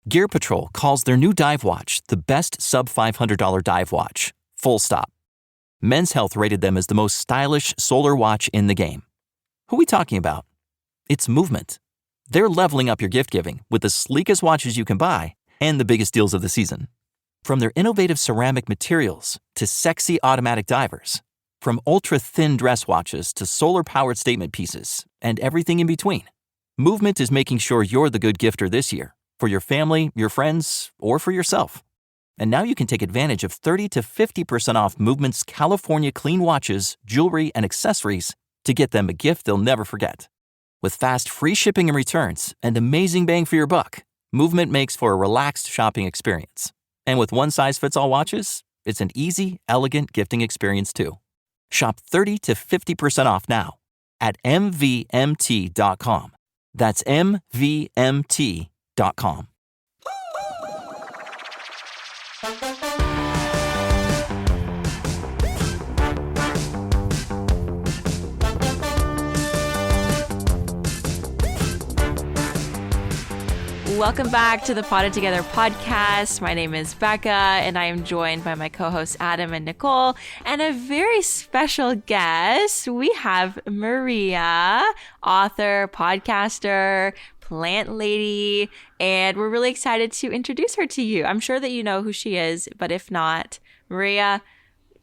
Gear Patrol calls their new dive watch the best sub-$500 dive watch. Full stop. Men's Health rated them as the most stylish solar watch in the game. Who are we talking about? It's Movement. They're leveling up your gift giving with the sleekest watches you can buy and the biggest deals of the season. From their innovative ceramic materials to sexy automatic divers, from ultra-thin dress watches to solar-powered statement pieces, and everything in between, Movement is making sure you're the good gifter this year for your family, your friends, or for yourself. And now you can take advantage of 30 to 50% off Movement's California clean watches, jewelry, and accessories to get them a gift they'll never forget. With fast, free shipping and returns and amazing bang for your buck, Movement makes for a relaxed shopping experience. And with one-size-fits-all watches, it's an easy, elegant gifting experience too. Shop 30 to 50% off now at mvmt.com. That's mvmt.com. Welcome back to the Potted Together podcast. My name is Becca, and I am joined by my co-hosts Adam and Nicole, and a very special guest. We have Maria, author, podcaster, plant lady, and we're really excited to introduce her to you. I'm sure that you know who she is, but if not, Maria,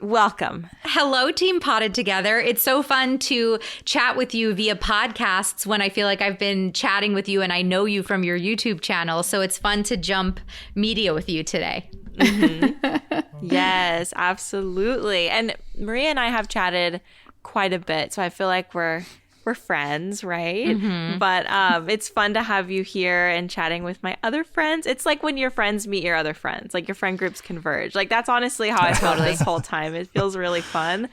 welcome. Hello, Team Potted Together. It's so fun to chat with you via podcasts when I feel like I've been chatting with you and I know you from your YouTube channel. So it's fun to jump media with you today. Mm-hmm. Yes, absolutely. And Maria and I have chatted quite a bit, so I feel like we're friends, right? Mm-hmm. But it's fun to have you here and chatting with my other friends. It's like when your friends meet your other friends, like your friend groups converge. Like that's honestly how I felt this whole time. It feels really fun.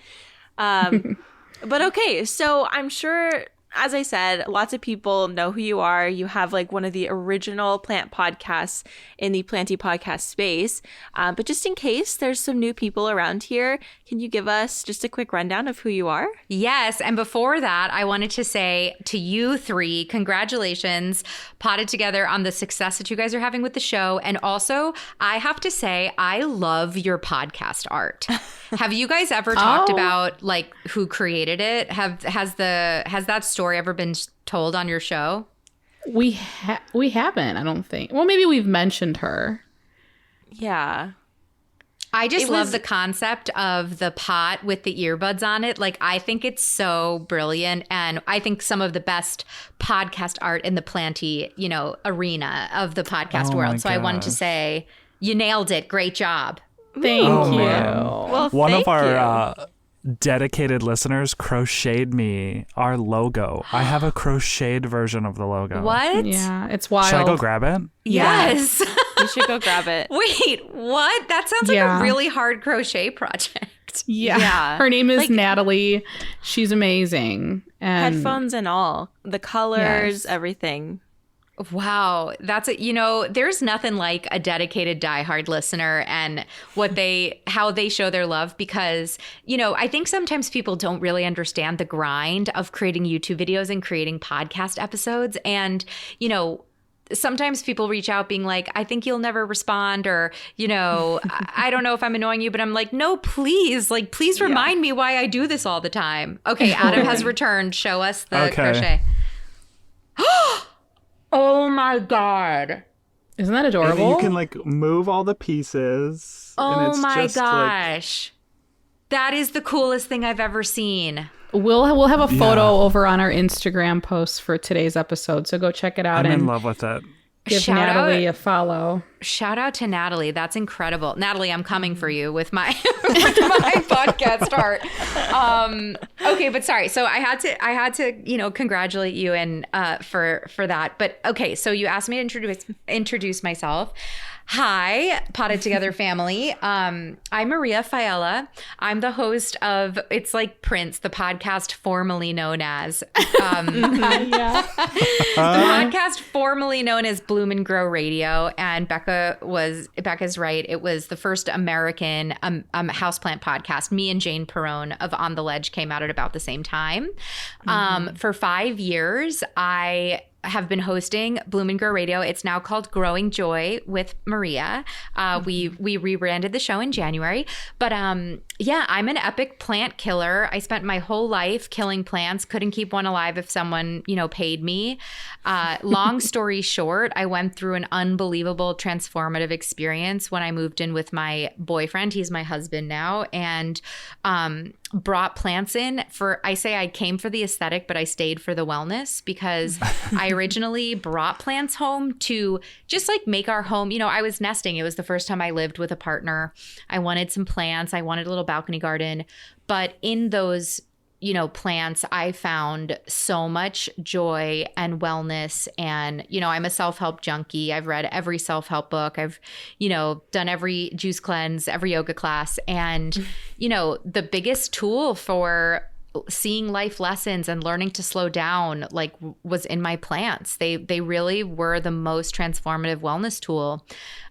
But okay, so I'm sure, as I said, lots of people know who you are. You have like one of the original plant podcasts in the planty podcast space. But just in case there's some new people around here, can you give us just a quick rundown of who you are? Yes. And before that, I wanted to say to you three, congratulations, Potted Together, on the success that you guys are having with the show. And also, I have to say, I love your podcast art. Have you guys ever talked about like who created it? Has that story ever been told on your show? We haven't, I don't think. Well, maybe we've mentioned her. Yeah. I just love the concept of the pot with the earbuds on it. Like, I think it's so brilliant. And I think some of the best podcast art in the planty, arena of the podcast world. So I wanted to say, you nailed it. Great job. Thank you. Well, one of our dedicated listeners crocheted me our logo. I have a crocheted version of the logo. What? Yeah, it's wild. Should I go grab it? Yes. You should go grab it. Wait, what? That sounds like a really hard crochet project. Yeah. Her name is Natalie. She's amazing. And headphones and all. The colors, everything. Wow. That's there's nothing like a dedicated diehard listener and how they show their love, because, I think sometimes people don't really understand the grind of creating YouTube videos and creating podcast episodes. And, sometimes people reach out being like, I think you'll never respond, or, I don't know if I'm annoying you, but I'm like, no, please, please remind me why I do this all the time. Okay. Adam has returned. Show us the crochet. Oh my God. Isn't that adorable? And you can move all the pieces. Oh and it's my just, gosh. That is the coolest thing I've ever seen. We'll have a photo over on our Instagram post for today's episode. So go check it out. I'm in love with it. Give Natalie a follow. Shout out to Natalie. That's incredible. Natalie, I'm coming for you with my podcast art. Okay, but sorry. So I had to, congratulate you and for that. But okay, so you asked me to introduce myself. Hi, Potted Together family. I'm Maria Fiella. I'm the host of It's Like Prince, the podcast formerly known as the podcast formerly known as Bloom and Grow Radio. And Becca's right. It was the first American houseplant podcast. Me and Jane Perrone of On the Ledge came out at about the same time. For 5 years, I have been hosting Bloom and Grow Radio. It's now called Growing Joy with Maria. We rebranded the show in January. But yeah, I'm an epic plant killer. I spent my whole life killing plants. Couldn't keep one alive if someone, paid me. Long story short, I went through an unbelievable transformative experience when I moved in with my boyfriend. He's my husband now. And brought plants in I came for the aesthetic, but I stayed for the wellness, because I originally brought plants home to just like make our home. I was nesting. It was the first time I lived with a partner. I wanted some plants. I wanted a little balcony garden. But in those plants, I found so much joy and wellness. And, I'm a self-help junkie. I've read every self-help book. I've, done every juice cleanse, every yoga class. And, the biggest tool for seeing life lessons and learning to slow down, was in my plants. They really were the most transformative wellness tool.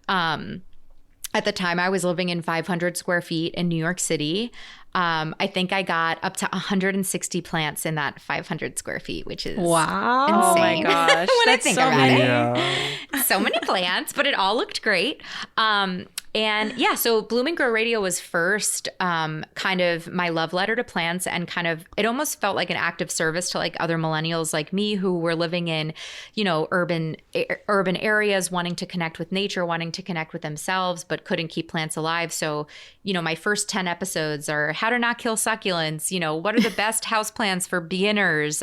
At the time, I was living in 500 square feet in New York City. I think I got up to 160 plants in that 500 square feet, which is wow. insane. Oh my gosh. when I think about it. Yeah. So many plants, but it all looked great. And yeah, so Bloom and Grow Radio was first kind of my love letter to plants, and kind of it almost felt like an act of service to like other millennials like me who were living in, urban areas, wanting to connect with nature, wanting to connect with themselves, but couldn't keep plants alive. So, my first 10 episodes are how to not kill succulents, what are the best house plants for beginners,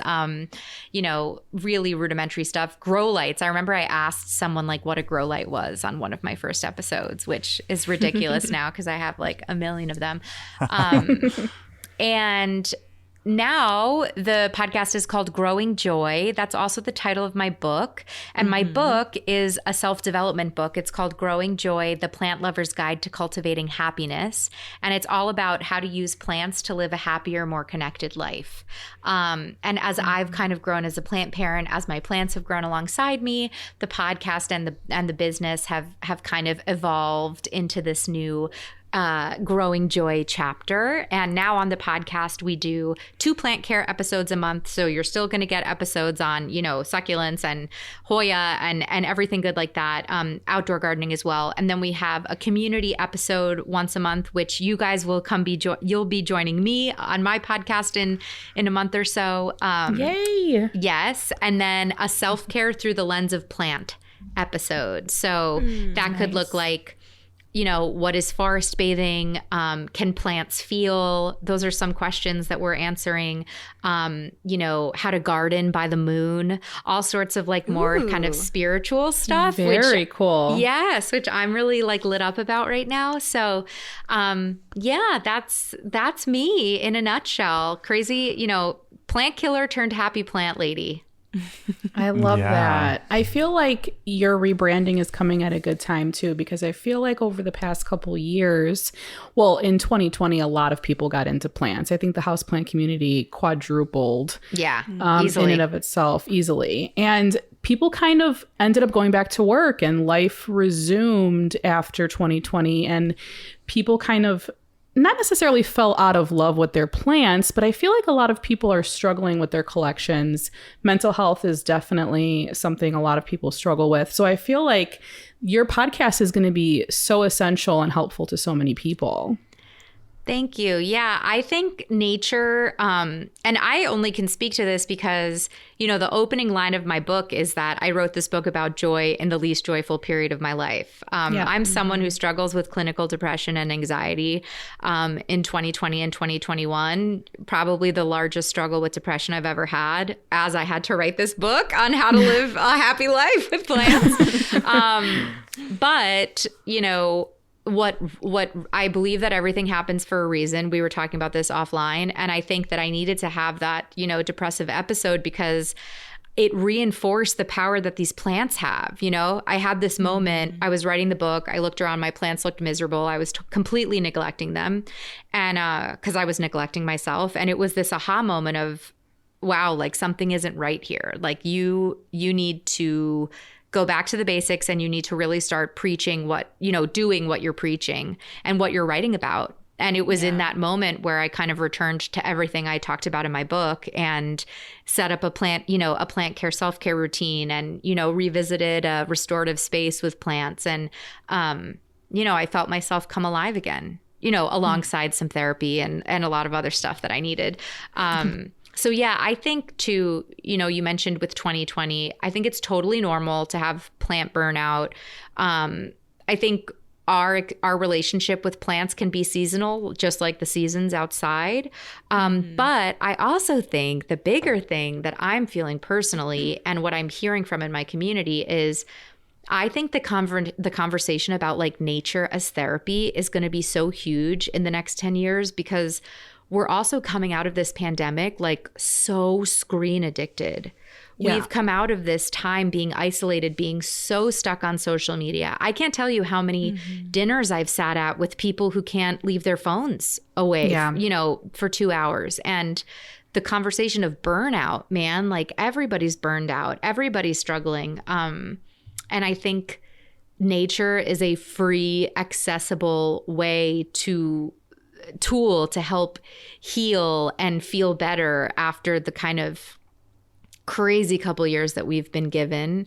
really rudimentary stuff. Grow lights. I remember I asked someone like what a grow light was on one of my first episodes, which is ridiculous now because I have like a million of them. And now the podcast is called Growing Joy. That's also the title of my book. And my book is a self-development book. It's called Growing Joy, The Plant Lover's Guide to Cultivating Happiness. And it's all about how to use plants to live a happier, more connected life. And as I've kind of grown as a plant parent, as my plants have grown alongside me, the podcast and the business have kind of evolved into this new Growing Joy chapter. And now on the podcast, we do 2 plant care episodes a month. So you're still going to get episodes on, succulents and Hoya and everything good like that. Outdoor gardening as well. And then we have a community episode once a month, which you guys will you'll be joining me on my podcast in a month or so. Yay. Yes. And then a self-care through the lens of plant episode. So that could look like, what is forest bathing? Can plants feel? Those are some questions that we're answering. How to garden by the moon, all sorts of like more kind of spiritual stuff. Very cool. Yes, which I'm really like lit up about right now. So yeah, that's me in a nutshell. Crazy, plant killer turned happy plant lady. I love that. I feel like your rebranding is coming at a good time too, because I feel like over the past couple years, well, in 2020, a lot of people got into plants. I think the houseplant community quadrupled. Yeah, in and of itself, easily. And people kind of ended up going back to work, and life resumed after 2020, and people kind of not necessarily fell out of love with their plants, but I feel like a lot of people are struggling with their collections. Mental health is definitely something a lot of people struggle with. So I feel like your podcast is going to be so essential and helpful to so many people. Thank you. Yeah, I think nature, and I only can speak to this because, the opening line of my book is that I wrote this book about joy in the least joyful period of my life. I'm someone who struggles with clinical depression and anxiety in 2020 and 2021, probably the largest struggle with depression I've ever had, as I had to write this book on how to live a happy life with plants. But, what I believe that everything happens for a reason. We were talking about this offline, and I think that I needed to have that, depressive episode because it reinforced the power that these plants have. I had this moment, I was writing the book, I looked around, my plants looked miserable. I was completely neglecting them, and because I was neglecting myself. And it was this aha moment of, wow, like something isn't right here. Like you need to go back to the basics, and you need to really start preaching doing what you're preaching and what you're writing about. And it was in that moment where I kind of returned to everything I talked about in my book and set up a plant care, self-care routine, and, revisited a restorative space with plants. And, I felt myself come alive again, alongside some therapy and a lot of other stuff that I needed. So yeah, I think too, you mentioned with 2020, I think it's totally normal to have plant burnout. I think our relationship with plants can be seasonal, just like the seasons outside. But I also think the bigger thing that I'm feeling personally and what I'm hearing from in my community is I think the conversation about like nature as therapy is going to be so huge in the next 10 years, because we're also coming out of this pandemic like so screen addicted. Yeah. We've come out of this time being isolated, being so stuck on social media. I can't tell you how many dinners I've sat at with people who can't leave their phones away, for 2 hours. And the conversation of burnout, man, like everybody's burned out, everybody's struggling. And I think nature is a free, accessible tool to help heal and feel better after the kind of crazy couple years that we've been given.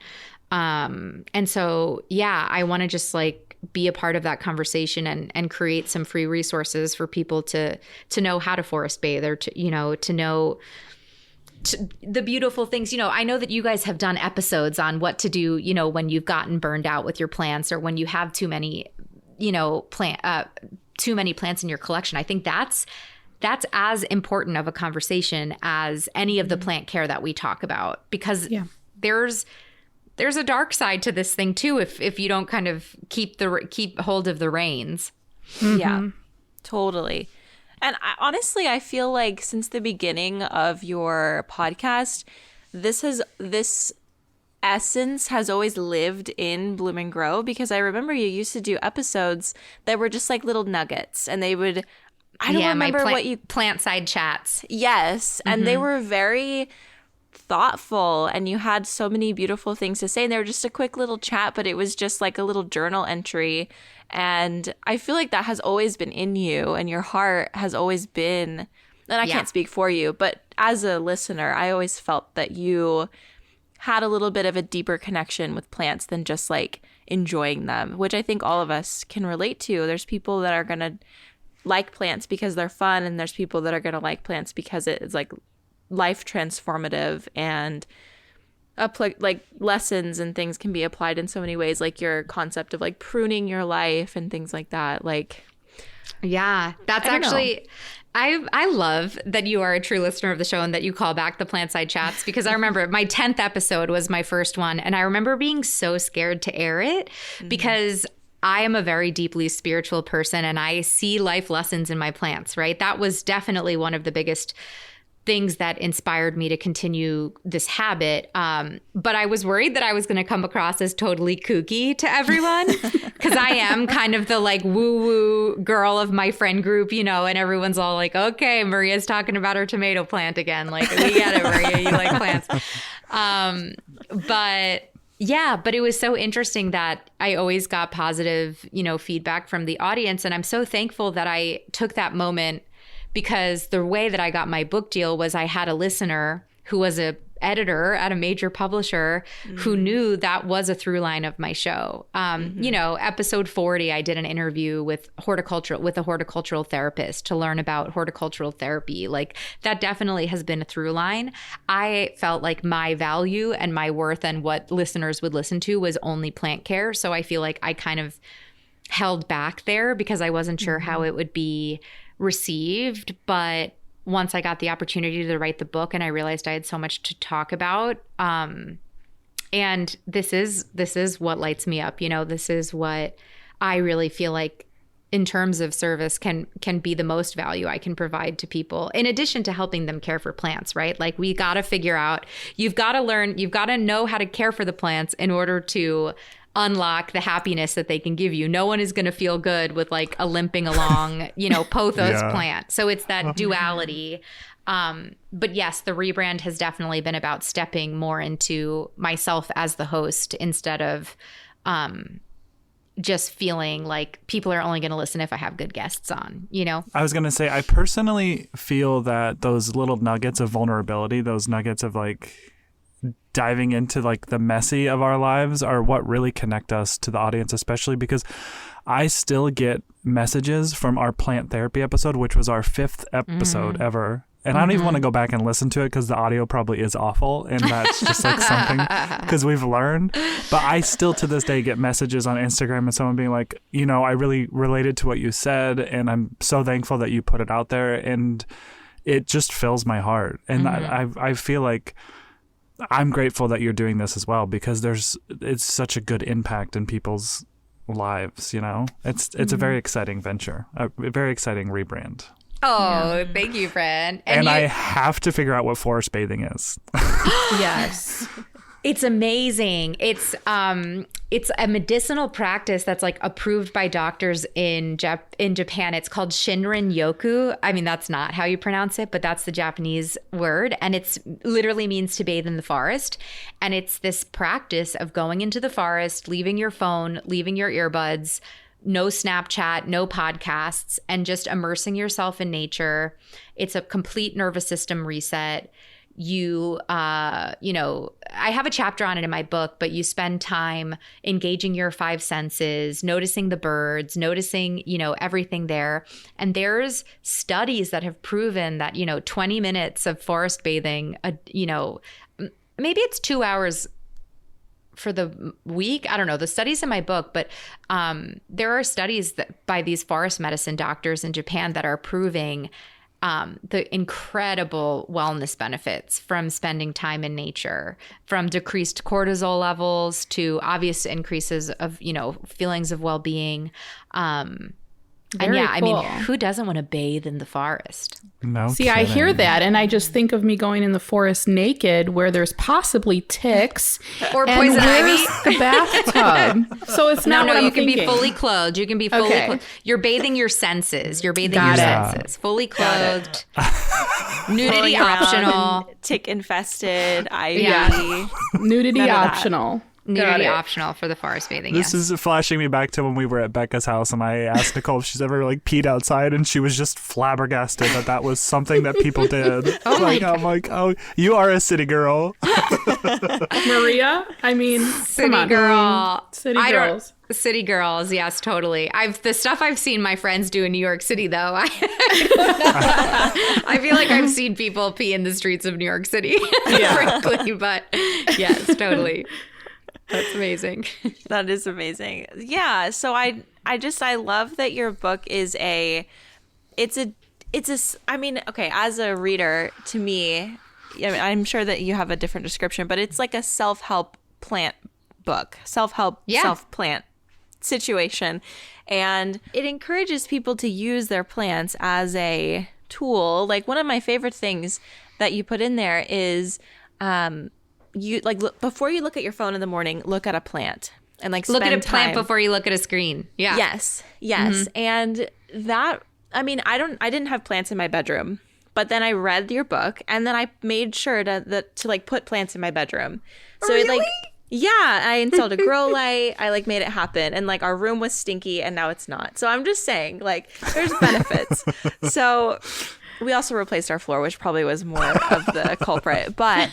And so, yeah, I want to just like be a part of that conversation and create some free resources for people to know how to forest bathe, or to know the beautiful things. I know that you guys have done episodes on what to do, when you've gotten burned out with your plants, or when you have too many, too many plants in your collection. I think that's as important of a conversation as any of the plant care that we talk about, because there's a dark side to this thing too, if you don't kind of keep hold of the reins. Yeah, totally. And honestly, I feel like since the beginning of your podcast, this essence has always lived in Bloom and Grow, because I remember you used to do episodes that were just like little nuggets, and they would, I don't remember what you plant side chats. Yes. And they were very thoughtful, and you had so many beautiful things to say, and they were just a quick little chat, but it was just like a little journal entry. And I feel like that has always been in you, and your heart has always been, and I can't speak for you, but as a listener, I always felt that you had a little bit of a deeper connection with plants than just like enjoying them, which I think all of us can relate to. There's people that are going to like plants because they're fun, and there's people that are going to like plants because it is like life transformative, and like lessons and things can be applied in so many ways, like your concept of like pruning your life and things like that. Like, yeah, that's actually, I love that you are a true listener of the show and that you call back the plant side chats, because I remember my 10th episode was my first one, and I remember being so scared to air it because I am a very deeply spiritual person, and I see life lessons in my plants, right? That was definitely one of the biggest things that inspired me to continue this habit. But I was worried that I was going to come across as totally kooky to everyone, because I am kind of the like woo-woo girl of my friend group, and everyone's all like, okay, Maria's talking about her tomato plant again. Like, we get it, Maria, you like plants. But it was so interesting that I always got positive, feedback from the audience. And I'm so thankful that I took that moment, because the way that I got my book deal was I had a listener who was a editor at a major publisher who knew that was a through line of my show. Episode 40, I did an interview with a horticultural therapist to learn about horticultural therapy. Like, that definitely has been a through line. I felt like my value and my worth and what listeners would listen to was only plant care. So I feel like I kind of held back there because I wasn't sure how it would be received. But once I got the opportunity to write the book and I realized I had so much to talk about, and this is what lights me up. This is what I really feel like in terms of service can be the most value I can provide to people, in addition to helping them care for plants, right? Like, we got to figure out, you've got to know how to care for the plants in order to unlock the happiness that they can give you. No one is going to feel good with like a limping along, pothos plant. So it's that duality. But yes, the rebrand has definitely been about stepping more into myself as the host instead of just feeling like people are only going to listen if I have good guests on, you know? I was going to say, I personally feel that those little nuggets of vulnerability, those nuggets of like diving into like the messy of our lives are what really connect us to the audience, especially because I still get messages from our plant therapy episode, which was our 5th episode ever. And I don't even want to go back and listen to it because the audio probably is awful. And that's just like something because we've learned. But I still to this day get messages on Instagram and someone being like, you know, I really related to what you said. And I'm so thankful that you put it out there. And it just fills my heart. And I feel like I'm grateful that you're doing this as well because it's such a good impact in people's lives, you know? It's a very exciting venture, a very exciting rebrand. Oh, thank you, friend. And I have to figure out what forest bathing is. Yes. It's amazing. It's a medicinal practice that's like approved by doctors in Japan. It's called Shinrin Yoku. I mean, that's not how you pronounce it, but that's the Japanese word. And it's literally means to bathe in the forest. And it's this practice of going into the forest, leaving your phone, leaving your earbuds, no Snapchat, no podcasts, and just immersing yourself in nature. It's a complete nervous system reset. You know, I have a chapter on it in my book, but you spend time engaging your 5 senses, noticing the birds, noticing, you know, everything there. And there's studies that have proven that, you know, 20 minutes of forest bathing, you know, maybe it's 2 hours for the week. I don't know the studies in my book, but there are studies that by these forest medicine doctors in Japan that are proving the incredible wellness benefits from spending time in nature, from decreased cortisol levels to obvious increases of, you know, feelings of well-being. Very I cool. mean, who doesn't want to bathe in the forest? No See, I hear kidding. that, and I just think of me going in the forest naked where there's possibly ticks Or and poison where's ivy. the bathtub. So it's not what I'm you can thinking. be fully clothed. You can be fully Okay. clothed. You're bathing your senses. You're bathing Got your it. senses. Fully clothed. Nudity Rolling around optional. in tick infested, ivy. Yeah. Nudity None of that. optional. Got Nudity it. optional for the forest bathing. This yes. is flashing me back to when we were at Becca's house and I asked Nicole if she's ever like peed outside and she was just flabbergasted that was something that people did. I'm like, oh, you are a city girl. Maria, I mean, City come on. girl. City I don't- girls. City girls, yes, totally. The stuff I've seen my friends do in New York City, though, I feel like I've seen people pee in the streets of New York City, frankly. But yes, totally. That's amazing. That is amazing. Yeah. So I love that your book is I mean, okay, as a reader, to me, I mean, I'm sure that you have a different description, but it's like a self-help plant book, self-help, self-plant situation. And it encourages people to use their plants as a tool. Like one of my favorite things that you put in there is, you like before you look at your phone in the morning, look at a plant and like Look at a spend plant time. before you look at a screen. Yeah. Yes. And that, I mean, I didn't have plants in my bedroom, but then I read your book and then I made sure to like put plants in my bedroom. So it like, yeah, I installed a grow light. I like made it happen. And like our room was stinky and now it's not. So I'm just saying like there's benefits. So we also replaced our floor, which probably was more of the culprit. But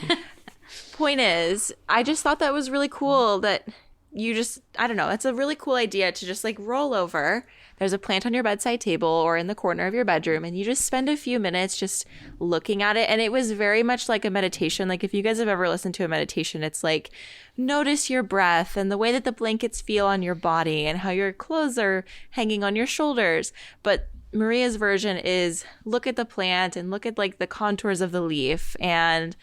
point is, I just thought that was really cool that you just, I don't know, it's a really cool idea to just like roll over. There's a plant on your bedside table or in the corner of your bedroom and you just spend a few minutes just looking at it. And it was very much like a meditation. Like if you guys have ever listened to a meditation, it's like notice your breath and the way that the blankets feel on your body and how your clothes are hanging on your shoulders. But Maria's version is look at the plant and look at like the contours of the leaf and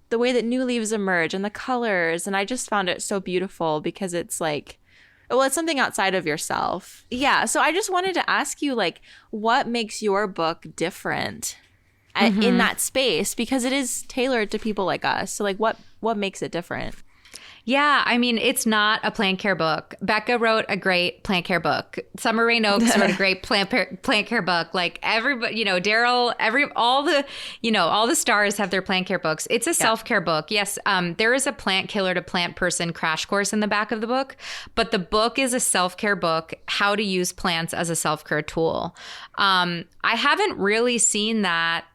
the way that new leaves emerge and the colors. And I just found it so beautiful because it's like, well, it's something outside of yourself. Yeah. So I just wanted to ask you, like, what makes your book different in that space? Because it is tailored to people like us. So like what makes it different? Yeah, I mean, it's not a plant care book. Becca wrote a great plant care book. Summer Rain Oaks wrote a great plant care book. Like everybody, you know, Daryl, all the stars have their plant care books. It's a self-care book. Yes, there is a plant killer to plant person crash course in the back of the book, but the book is a self-care book, how to use plants as a self-care tool. I haven't really seen that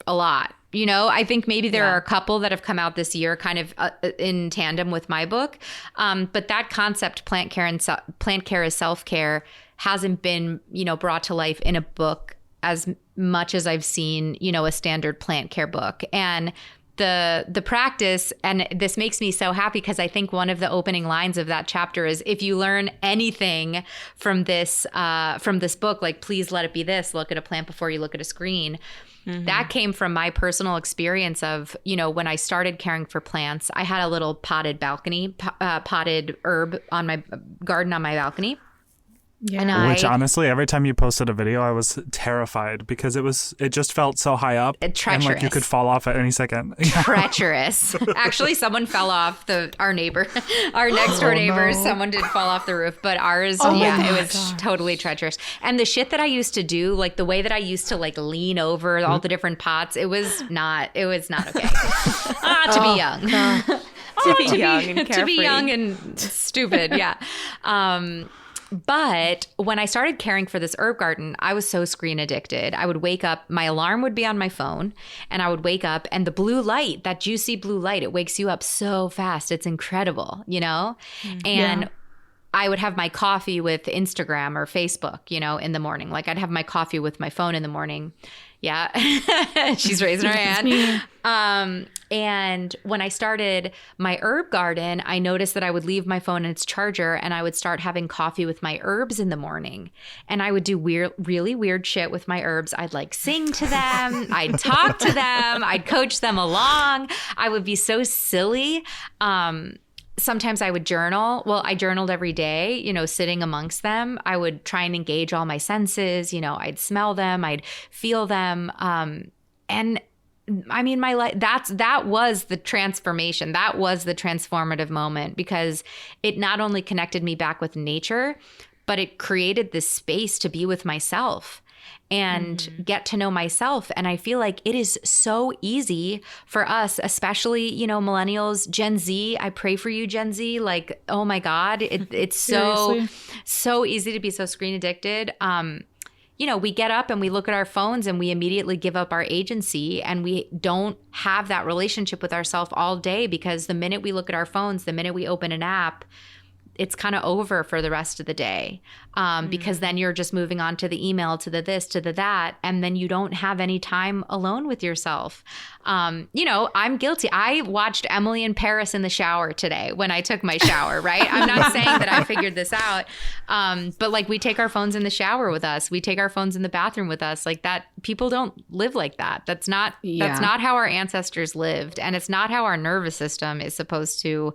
a lot. You know, I think maybe there are a couple that have come out this year kind of in tandem with my book. But that concept, plant care as self-care, hasn't been, you know, brought to life in a book as much as I've seen, you know, a standard plant care book. And the practice, and this makes me so happy because I think one of the opening lines of that chapter is, if you learn anything from this book, like, please let it be this: look at a plant before you look at a screen. That came from my personal experience of, you know, when I started caring for plants, I had a little potted herb on my garden on my balcony. Yeah. And Which honestly, every time you posted a video, I was terrified because it just felt so high up and like you could fall off at any second. Treacherous. Actually, someone fell off our next door neighbor. No. Someone did fall off the roof, but ours, it was totally treacherous. And the shit that I used to do, like the way that I used to like lean over all the different pots, it was not okay. To be young. To be young and stupid. Yeah. But when I started caring for this herb garden, I was so screen addicted. I would wake up, my alarm would be on my phone, and I would wake up, and the blue light, that juicy blue light, it wakes you up so fast. It's incredible, you know? And I would have my coffee with Instagram or Facebook, you know, in the morning. Like I'd have my coffee with my phone in the morning. Yeah. She's raising her hand. And when I started my herb garden, I noticed that I would leave my phone in its charger and I would start having coffee with my herbs in the morning. And I would do really weird shit with my herbs. I'd like sing to them. I'd talk to them. I'd coach them along. I would be so silly. Sometimes I would journal. Well, I journaled every day, you know, sitting amongst them. I would try and engage all my senses. You know, I'd smell them, I'd feel them. And I mean, my life, that was the transformation. That was the transformative moment, because it not only connected me back with nature, but it created this space to be with myself and get to know myself. And I feel like it is so easy for us, especially, you know, millennials, Gen Z. I pray for you, Gen Z. Like, oh my God, it's so easy to be so screen addicted. You know, we get up and we look at our phones and we immediately give up our agency, and we don't have that relationship with ourselves all day, because the minute we look at our phones, the minute we open an app, it's kind of over for the rest of the day, because then you're just moving on to the email, to the this, to the that, and then you don't have any time alone with yourself. You know, I'm guilty. I watched Emily in Paris in the shower today when I took my shower, right? I'm not saying that I figured this out, but like, we take our phones in the shower with us. We take our phones in the bathroom with us. Like that, people don't live like that. That's not how our ancestors lived, and it's not how our nervous system is supposed to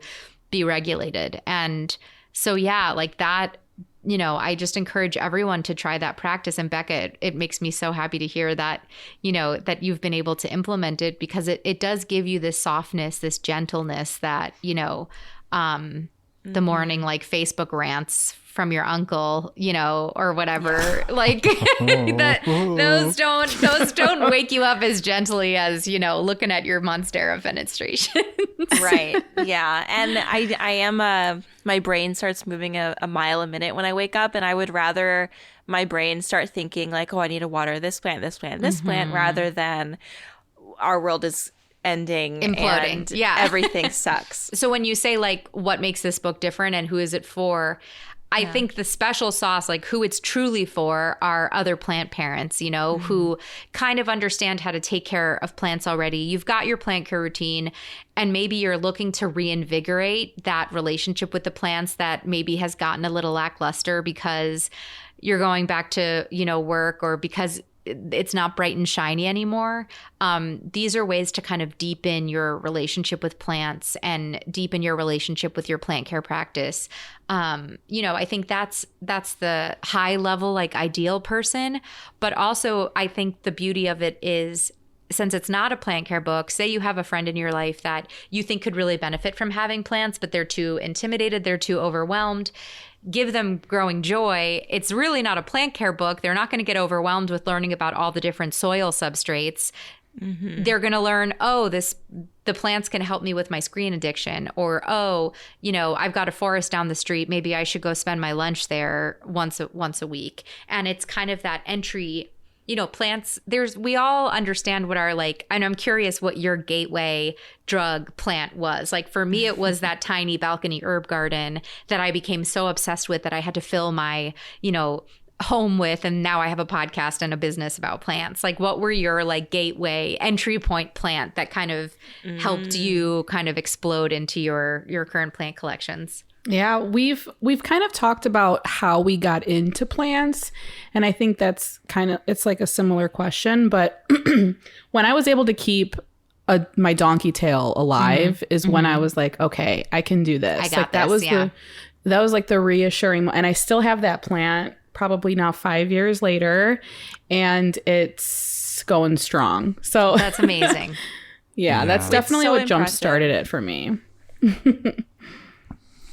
be regulated. And so, yeah, like that, you know, I just encourage everyone to try that practice. And Becca, it makes me so happy to hear that, you know, that you've been able to implement it, because it does give you this softness, this gentleness that, you know, the morning, like Facebook rants from your uncle, you know, or whatever, like those don't wake you up as gently as, you know, looking at your Monstera fenestrations. Right. Yeah. And I am my brain starts moving a mile a minute when I wake up, and I would rather my brain start thinking like, oh, I need to water this plant, this plant, this plant, rather than our world is ending, imploding, and everything sucks. So when you say like, what makes this book different and who is it for? I think the special sauce, like who it's truly for, are other plant parents, you know, who kind of understand how to take care of plants already. You've got your plant care routine, and maybe you're looking to reinvigorate that relationship with the plants that maybe has gotten a little lackluster because you're going back to, you know, work, or because it's not bright and shiny anymore. These are ways to kind of deepen your relationship with plants and deepen your relationship with your plant care practice. You know, I think that's the high level, like ideal person. But also I think the beauty of it is since it's not a plant care book, say you have a friend in your life that you think could really benefit from having plants, but they're too intimidated, they're too overwhelmed. Give them Growing Joy. It's really not a plant care book. They're not going to get overwhelmed with learning about all the different soil substrates. They're going to learn, the plants can help me with my screen addiction, or, I've got a forest down the street. Maybe I should go spend my lunch there once a week. And it's kind of that entry, plants. We all understand what our and I'm curious what your gateway drug plant was. Like for me, it was that tiny balcony herb garden that I became so obsessed with that I had to fill my, home with, and now I have a podcast and a business about plants. Like what were your gateway entry point plant that kind of helped you kind of explode into your current plant collections? Yeah, we've kind of talked about how we got into plants, and I think that's it's like a similar question, but when I was able to keep my donkey tail alive is when I was like, okay, I can do this. I got that this, was the reassuring, and I still have that plant probably now 5 years later, and it's going strong. So that's amazing. Yeah, that's definitely what jump started it for me.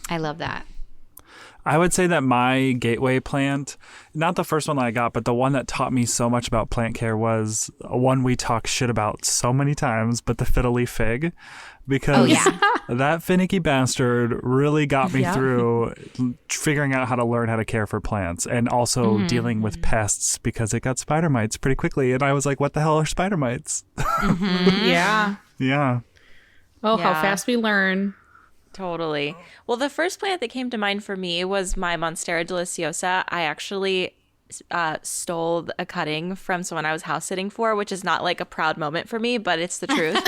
I love that. I would say that my gateway plant, not the first one that I got, but the one that taught me so much about plant care was one we talk shit about so many times, but the fiddle leaf fig. Because that finicky bastard really got me through figuring out how to learn how to care for plants, and also dealing with pests, because it got spider mites pretty quickly. And I was like, what the hell are spider mites? Yeah. Yeah. Oh, how fast we learn. Totally. Well, the first plant that came to mind for me was my Monstera deliciosa. I actually stole a cutting from someone I was house sitting for, which is not like a proud moment for me, but it's the truth.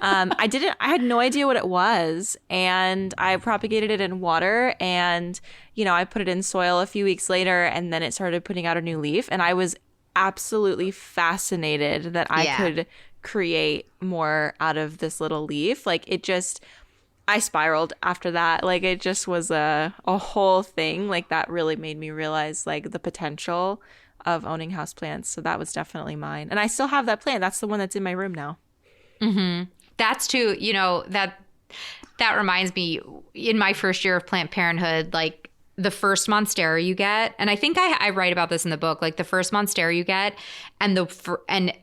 I had no idea what it was, and I propagated it in water, and, I put it in soil a few weeks later, and then it started putting out a new leaf, and I was absolutely fascinated that I could create more out of this little leaf. I spiraled after that. It just was a whole thing. That really made me realize the potential of owning houseplants. So that was definitely mine. And I still have that plant. That's the one that's in my room now. That's too, that reminds me, in my first year of Planned Parenthood, the first Monstera you get, and I think I write about this in the book, the first Monstera you get, and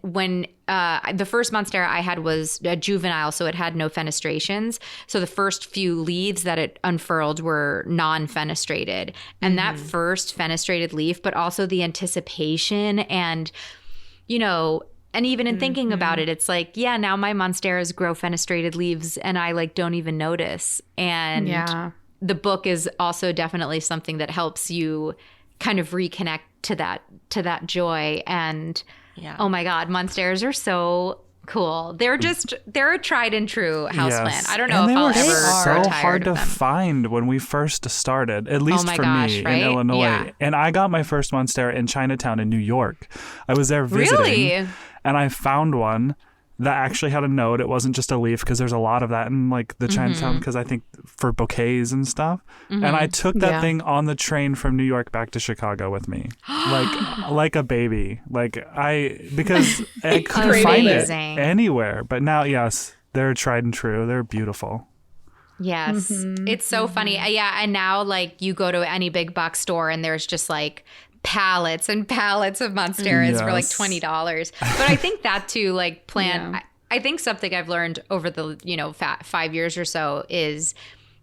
when the first Monstera I had was a juvenile, so it had no fenestrations. So the first few leaves that it unfurled were non-fenestrated, and that first fenestrated leaf, but also the anticipation and, and even in thinking about it, it's now my Monsteras grow fenestrated leaves, and I don't even notice. And the book is also definitely something that helps you kind of reconnect to that joy. And oh my God, Monsteras are so cool. They're a tried and true houseplant. I don't know if I'll ever so so hard to find when we first started, at least for me in Illinois. Yeah. And I got my first Monstera in Chinatown in New York. I was there visiting, and I found one that actually had a node. It wasn't just a leaf, because there's a lot of that in the Chinatown, because I think for bouquets and stuff. And I took that thing on the train from New York back to Chicago with me, like a baby. Because I couldn't find it anywhere. But now, yes, they're tried and true. They're beautiful. Yes. It's so funny. Yeah. And now you go to any big box store and there's just pallets and pallets of Monsteras for $20. But I think that too, plant, I think something I've learned over the, 5 years or so is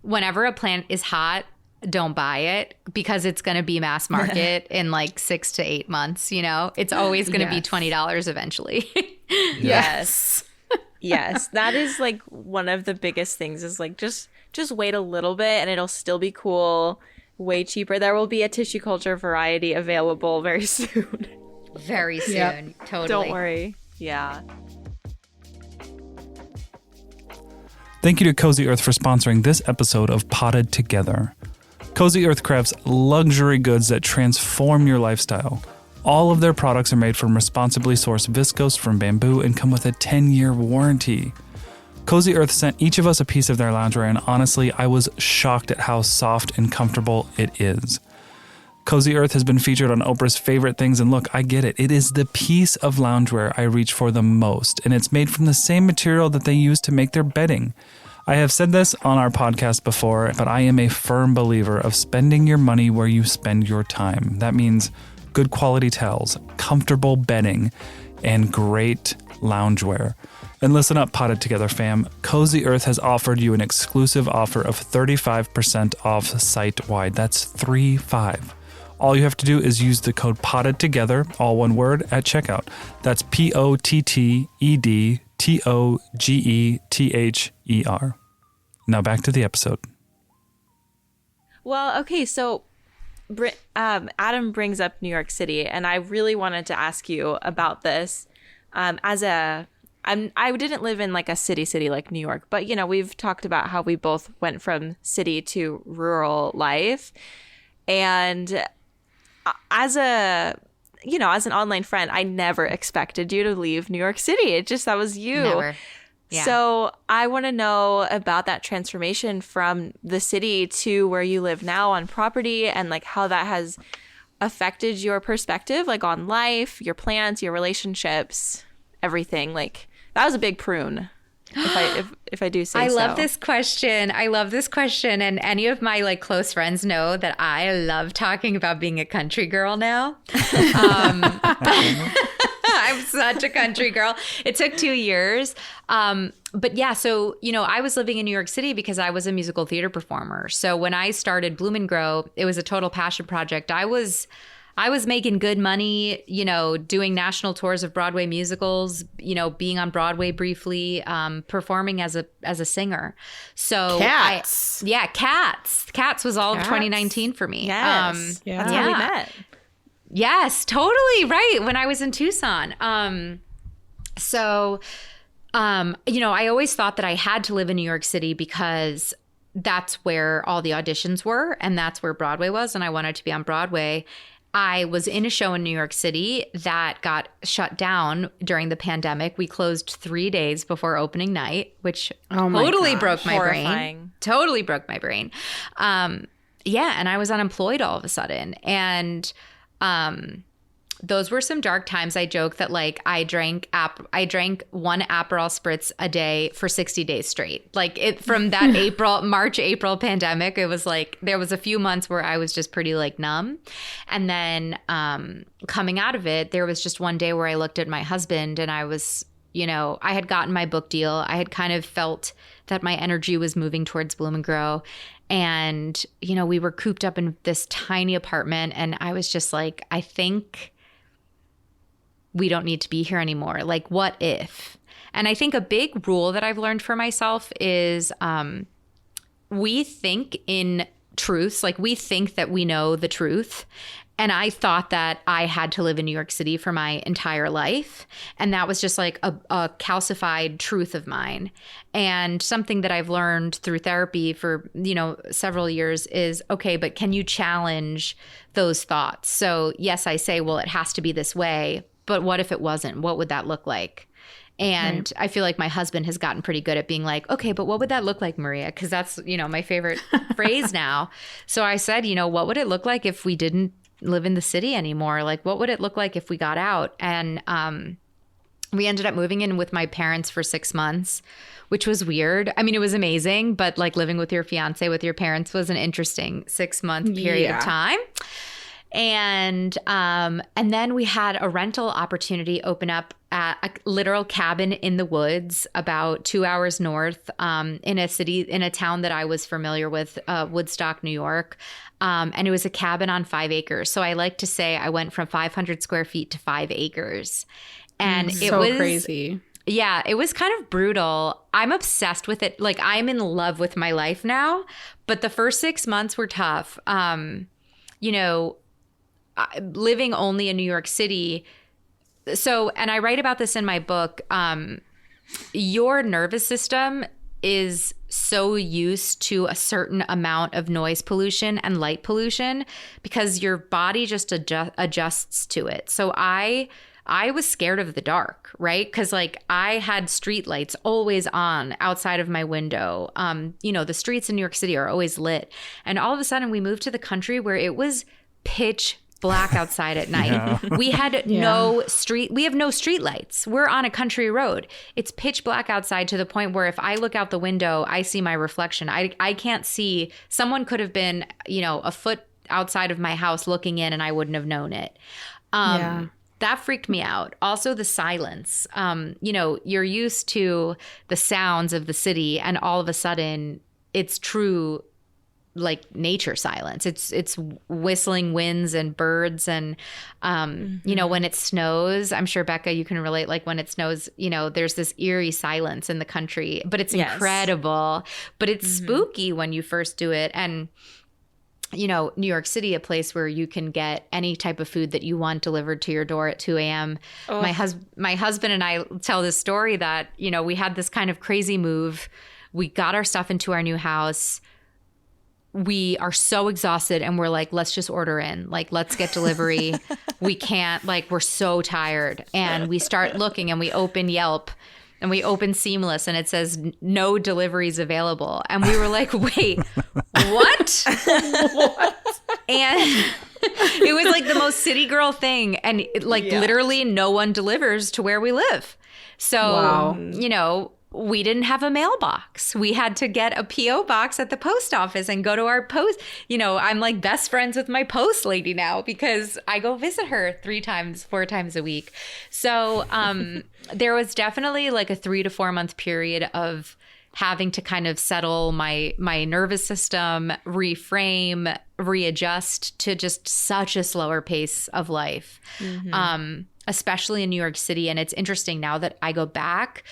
whenever a plant is hot, don't buy it, because it's going to be mass market in 6 to 8 months. It's always going to be $20 eventually. Yes. Yes. That is one of the biggest things is just wait a little bit and it'll still be cool. Way cheaper. There will be a tissue culture variety available very soon. Very soon. Totally. Don't worry. Yeah. Thank you to Cozy Earth for sponsoring this episode of Potted Together. Cozy Earth crafts luxury goods that transform your lifestyle. All of their products are made from responsibly sourced viscose from bamboo and come with a 10-year warranty. Cozy Earth sent each of us a piece of their loungewear, and honestly, I was shocked at how soft and comfortable it is. Cozy Earth has been featured on Oprah's Favorite Things, and look, I get it. It is the piece of loungewear I reach for the most, and it's made from the same material that they use to make their bedding. I have said this on our podcast before, but I am a firm believer of spending your money where you spend your time. That means good quality towels, comfortable bedding, and great loungewear. And listen up, Potted Together fam. Cozy Earth has offered you an exclusive offer of 35% off site-wide. That's 35. All you have to do is use the code Potted Together, all one word, at checkout. That's POTTEDTOGETHER. Now back to the episode. Well, okay, so Adam brings up New York City, and I really wanted to ask you about this. I didn't live in like a city like New York, but we've talked about how we both went from city to rural life, and as an online friend, I never expected you to leave New York City. That was you. Never. Yeah. So I want to know about that transformation from the city to where you live now on property, and like how that has affected your perspective, like on life, your plans, your relationships, everything. Like that was a big prune. If I do say so. I love this question. And any of my like close friends know that I love talking about being a country girl now. I'm such a country girl. It took 2 years. But yeah, so, I was living in New York City because I was a musical theater performer. So when I started Bloom and Grow, it was a total passion project. I was making good money, doing national tours of Broadway musicals, being on Broadway briefly, performing as a singer. So Cats. Cats. Cats was all of 2019 for me. Yes. That's how we met. Yes, totally right. When I was in Tucson. I always thought that I had to live in New York City because that's where all the auditions were and that's where Broadway was. And I wanted to be on Broadway. I was in a show in New York City that got shut down during the pandemic. We closed 3 days before opening night, which totally broke my brain. Totally broke my brain. And I was unemployed all of a sudden. And those were some dark times. I joke that like I drank one Aperol spritz a day for 60 days straight. Like it from that March, April pandemic, it was like there was a few months where I was just pretty like numb. And then coming out of it, there was just one day where I looked at my husband and I was, I had gotten my book deal. I had kind of felt that my energy was moving towards Bloom and Grow. And, we were cooped up in this tiny apartment and I was just like, I think we don't need to be here anymore. Like, what if? And I think a big rule that I've learned for myself is we think in truths, like we think that we know the truth. And I thought that I had to live in New York City for my entire life. And that was just like a calcified truth of mine. And something that I've learned through therapy for, several years is, okay, but can you challenge those thoughts? So yes, I say, well, it has to be this way. But what if it wasn't? What would that look like? And I feel like my husband has gotten pretty good at being like, okay, but what would that look like, Maria? Because that's, my favorite phrase now. So I said, what would it look like if we didn't live in the city anymore? Like, what would it look like if we got out? And we ended up moving in with my parents for 6 months, which was weird. I mean, it was amazing, but like living with your fiance, with your parents was an interesting 6-month period of time. And then we had a rental opportunity open up at a literal cabin in the woods about 2 hours north in a town that I was familiar with, Woodstock, New York. And it was a cabin on 5 acres. So I like to say I went from 500 square feet to 5 acres. And it was crazy. Yeah, it was kind of brutal. I'm obsessed with it. Like I'm in love with my life now, but the first 6 months were tough. Living only in New York City. So, and I write about this in my book, your nervous system is so used to a certain amount of noise pollution and light pollution because your body just adjusts to it. So I was scared of the dark, right? Because like I had street lights always on outside of my window. The streets in New York City are always lit. And all of a sudden we moved to the country where it was pitch black outside at night. Yeah. We had we have no street lights. We're on a country road. It's pitch black outside to the point where if I look out the window, I see my reflection. I can't see. Someone could have been, a foot outside of my house looking in and I wouldn't have known it. That freaked me out. Also the silence. You're used to the sounds of the city and all of a sudden it's true like nature silence. It's whistling winds and birds and when it snows, I'm sure Becca you can relate, like when it snows, there's this eerie silence in the country, but it's incredible, but it's spooky when you first do it. And New York City, a place where you can get any type of food that you want delivered to your door at 2 a.m. Oh. My husband and I tell this story that, we had this kind of crazy move. We got our stuff into our new house. We are so exhausted and we're like, let's just order in. Like, let's get delivery. We can't, we're so tired. And we start looking and we open Yelp and we open Seamless and it says no deliveries available. And we were like, wait, what? And it was like the most city girl thing. And literally no one delivers to where we live. So, we didn't have a mailbox. We had to get a P.O. box at the post office and go to our post. I'm like best friends with my post lady now because I go visit her 4 times a week. So there was definitely like a 3 to 4 month period of having to kind of settle my nervous system, reframe, readjust to just such a slower pace of life, especially in New York City. And it's interesting now that I go back,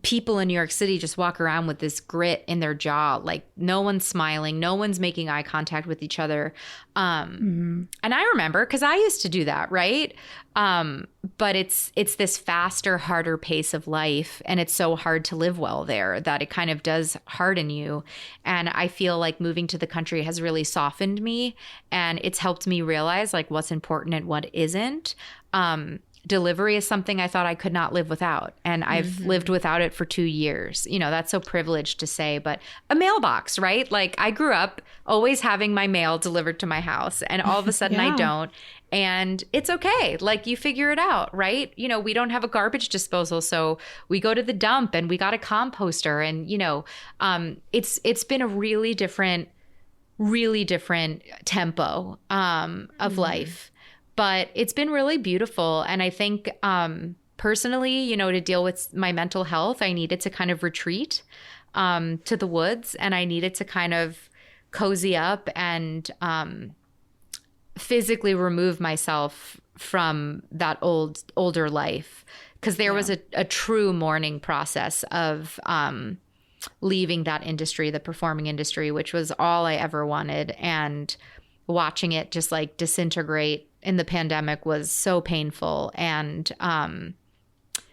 people in New York City just walk around with this grit in their jaw. Like no one's smiling, no one's making eye contact with each other. And I remember because I used to do that, right? But it's this faster, harder pace of life. And it's so hard to live well there that it kind of does harden you. And I feel like moving to the country has really softened me and it's helped me realize like what's important and what isn't. Delivery is something I thought I could not live without. And I've lived without it for 2 years. That's so privileged to say, but a mailbox, right? Like I grew up always having my mail delivered to my house and all of a sudden I don't. And it's okay. Like you figure it out, right? We don't have a garbage disposal. So we go to the dump and we got a composter and, it's been a really different tempo of life. But it's been really beautiful. And I think personally, to deal with my mental health, I needed to kind of retreat to the woods and I needed to kind of cozy up and physically remove myself from that older life. Because there was a true mourning process of leaving that industry, the performing industry, which was all I ever wanted. And watching it just like disintegrate in the pandemic was so painful. And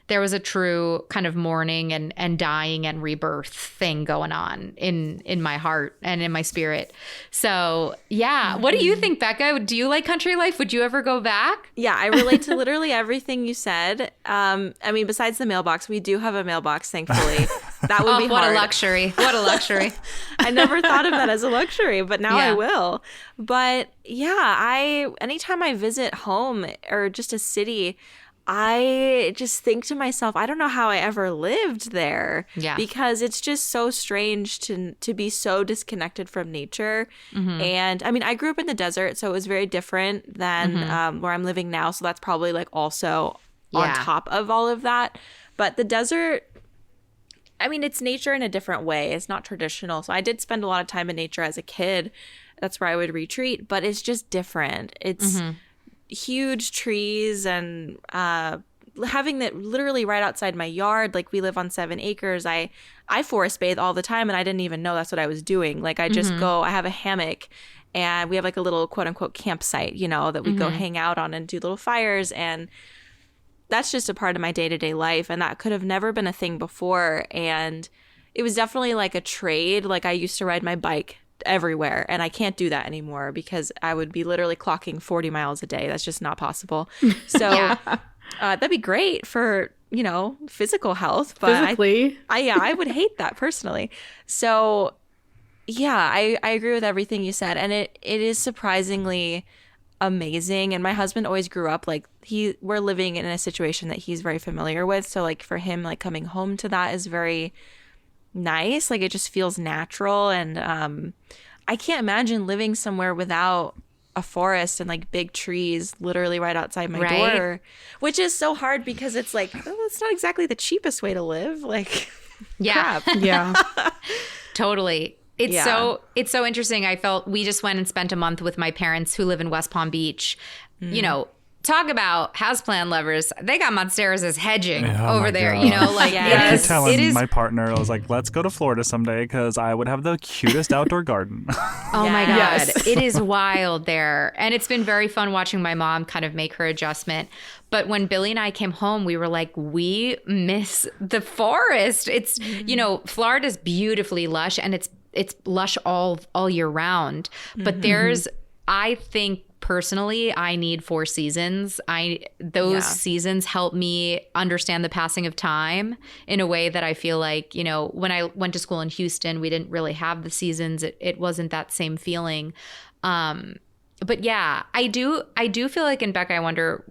there was a true kind of mourning and dying and rebirth thing going on in my heart and in my spirit. So yeah. What do you think, Becca? Do you like country life? Would you ever go back? Yeah, I relate to literally everything you said. Besides the mailbox, we do have a mailbox, thankfully. That would be what hard. A luxury. What a luxury. I never thought of that as a luxury, but now I will. But yeah, anytime I visit home or just a city, I just think to myself, I don't know how I ever lived there. Yeah. Because it's just so strange to be so disconnected from nature. And I grew up in the desert, so it was very different than where I'm living now. So that's probably like also on top of all of that. But the desert, it's nature in a different way. It's not traditional. So I did spend a lot of time in nature as a kid. That's where I would retreat, but it's just different. It's huge trees and having that literally right outside my yard. Like we live on 7 acres. I forest bathe all the time and I didn't even know that's what I was doing. Like I just go, I have a hammock and we have like a little quote unquote campsite, that we go hang out on and do little fires. And that's just a part of my day-to-day life. And that could have never been a thing before. And it was definitely like a trade. Like I used to ride my bike everywhere and I can't do that anymore because I would be literally clocking 40 miles a day. That's just not possible. So that'd be great for, physical health, but physically. I would hate that personally. So Yeah, I agree with everything you said. And it is surprisingly amazing. And my husband always grew up like we're living in a situation that he's very familiar with. So like for him, like coming home to that is very nice. Like it just feels natural. And I can't imagine living somewhere without a forest and like big trees literally right outside my door, which is so hard because it's like, oh, it's not exactly the cheapest way to live. Like, crap. Yeah. Totally. It's so interesting. I felt we just went and spent a month with my parents who live in West Palm Beach. You know, talk about houseplant lovers. They got monsteras as hedging over there. God. You know, like I keep telling it is. my partner, I was like, let's go to Florida someday because I would have the cutest outdoor garden. Oh my God. Yes. It is wild there. And it's been very fun watching my mom kind of make her adjustment. But when Billy and I came home, we were like, we miss the forest. It's, you know, Florida's beautifully lush and it's lush all year round. But there's, I think personally, I need 4 seasons. Those seasons help me understand the passing of time in a way that I feel like, you know, when I went to school in Houston, we didn't really have the seasons. It wasn't that same feeling. But yeah, I do feel like, and Becca, I wonder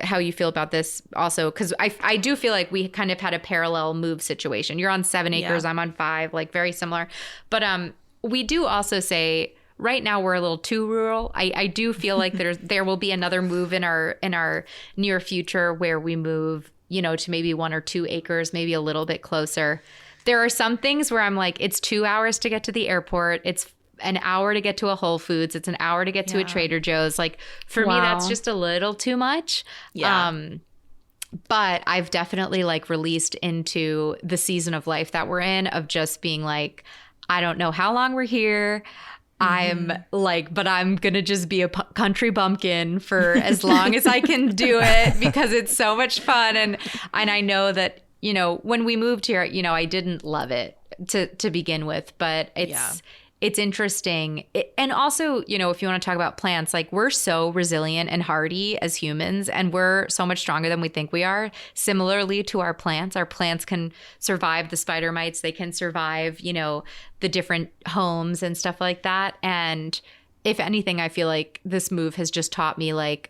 how you feel about this also, because I do feel like we kind of had a parallel move situation. You're on 7 acres, I'm on 5, like very similar. But we do also say right now we're a little too rural. I do feel like there will be another move in our near future where we move, you know, to maybe 1 or 2 acres, maybe a little bit closer. There are some things where I'm like, it's 2 hours to get to the airport. It's an hour to get to a Whole Foods. It's an hour to get to a Trader Joe's. Like for me, that's just a little too much. Yeah. But I've definitely like released into the season of life that we're in of just being like, I don't know how long we're here. I'm like, but I'm going to just be a country bumpkin for as long as I can do it because it's so much fun. And I know that, you know, when we moved here, you know, I didn't love it to begin with, but it's interesting. And also, you know, if you want to talk about plants, like we're so resilient and hardy as humans, and we're so much stronger than we think we are. Similarly to our plants can survive the spider mites. They can survive, you know, the different homes and stuff like that. And if anything, I feel like this move has just taught me like,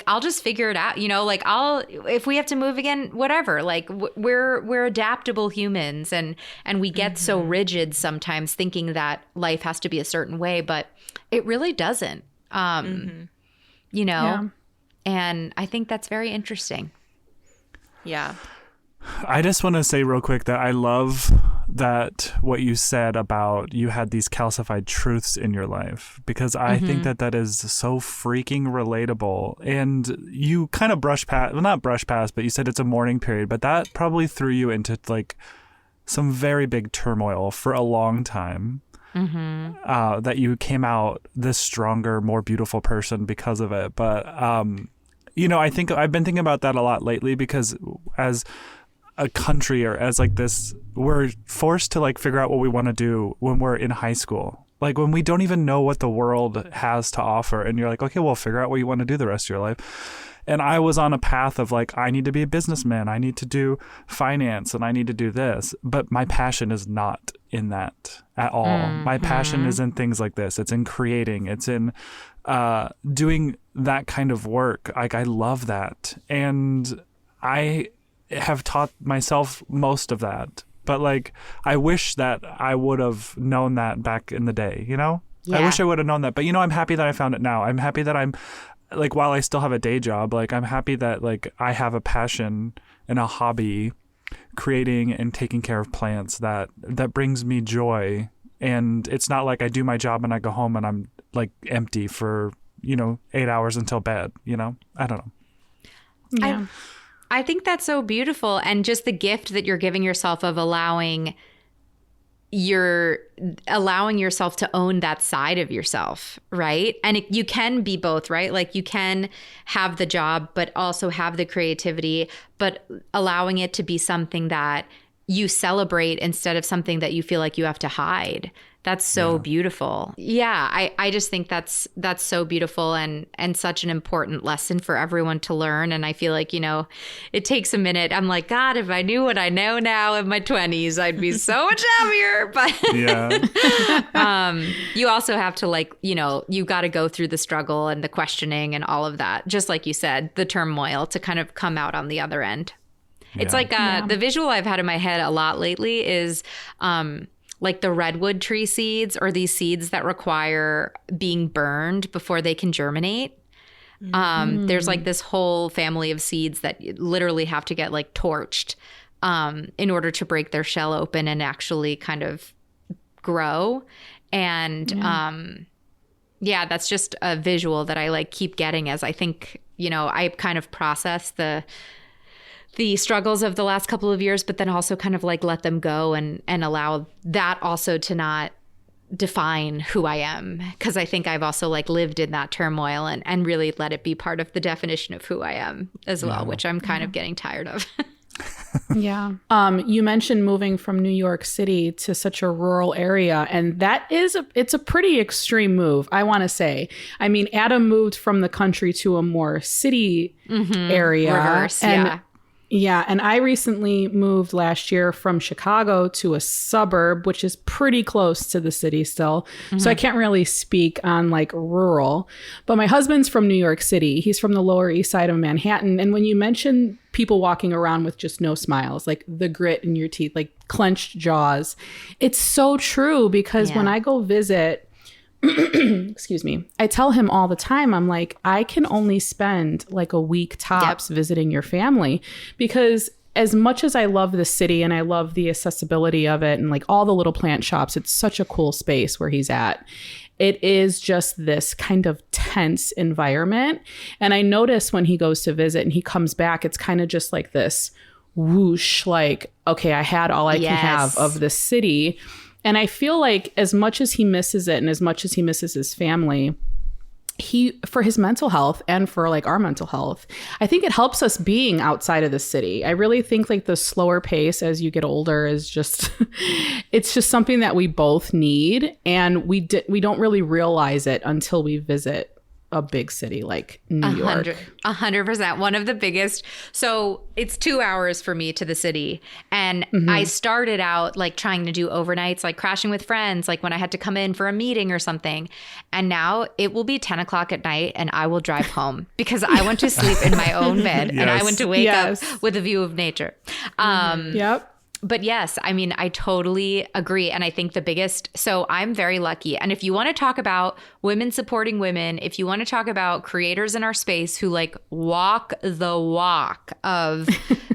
I'll just figure it out, you know, like if we have to move again, whatever, like we're adaptable humans and we get so rigid sometimes thinking that life has to be a certain way, but it really doesn't, you know, and I think that's very interesting. Yeah. I just want to say real quick that I love that what you said about you had these calcified truths in your life, because I think that is so freaking relatable. And you kind of not brush past, but you said it's a mourning period, but that probably threw you into like some very big turmoil for a long time. That you came out this stronger, more beautiful person because of it. But, you know, I think I've been thinking about that a lot lately because as a country or as like this, we're forced to like figure out what we want to do when we're in high school. Like when we don't even know what the world has to offer and you're like, okay, well, figure out what you want to do the rest of your life. And I was on a path of like, I need to be a businessman. I need to do finance and I need to do this. But my passion is not in that at all. My passion is in things like this. It's in creating. It's in doing that kind of work. Like I love that. And I have taught myself most of that, but like I wish that I would have known that back in the day, you know? I wish I would have known that, but you know, I'm happy that I found it now. I'm happy that I'm like, while I still have a day job, like I'm happy that like I have a passion and a hobby creating and taking care of plants that brings me joy. And it's not like I do my job and I go home and I'm like empty for, you know, 8 hours until bed, you know? I don't know. Yeah. I think that's so beautiful, and just the gift that you're giving yourself of allowing yourself to own that side of yourself, right? And you can be both, right? Like you can have the job but also have the creativity, but allowing it to be something that you celebrate instead of something that you feel like you have to hide. That's so beautiful. Yeah, I just think that's so beautiful and such an important lesson for everyone to learn. And I feel like, it takes a minute. I'm like, God, if I knew what I know now in my 20s, I'd be so much happier. But you also have to you got to go through the struggle and the questioning and all of that. Just like you said, the turmoil to kind of come out on the other end. Yeah. It's like the visual I've had in my head a lot lately is like the redwood tree seeds, or these seeds that require being burned before they can germinate. There's like this whole family of seeds that literally have to get like torched in order to break their shell open and actually kind of grow. And that's just a visual that I like keep getting as I think, I kind of process the struggles of the last couple of years, but then also kind of like let them go and allow that also to not define who I am. Because I think I've also like lived in that turmoil and really let it be part of the definition of who I am as well, which I'm kind of getting tired of. Yeah. You mentioned moving from New York City to such a rural area, and it's a pretty extreme move, I want to say. I mean, Adam moved from the country to a more city area. Reverse, Yeah, and I recently moved last year from Chicago to a suburb, which is pretty close to the city still. So I can't really speak on like rural. But my husband's from New York City. He's from the Lower East Side of Manhattan. And when you mention people walking around with just no smiles, like the grit in your teeth, like clenched jaws, it's so true because when I go visit, excuse me, I tell him all the time, I'm like, I can only spend like a week tops visiting your family, because as much as I love the city and I love the accessibility of it and like all the little plant shops, it's such a cool space where he's at. It is just this kind of tense environment. And I notice when he goes to visit and he comes back, it's kind of just like this whoosh, like, okay, I had all I can have of the city. And I feel like as much as he misses it and as much as he misses his family, for his mental health and for like our mental health, I think it helps us being outside of the city. I really think like the slower pace as you get older is just, it's just something that we both need. And we don't really realize it until we visit a big city like New York. 100%. One of the biggest. So it's 2 hours for me to the city. And I started out like trying to do overnights, like crashing with friends, like when I had to come in for a meeting or something. And now it will be 10 o'clock at night and I will drive home because I want to sleep in my own bed and I want to wake up with a view of nature. But yes, I mean, I totally agree. And I think so I'm very lucky. And if you want to talk about women supporting women, if you want to talk about creators in our space who like walk the walk of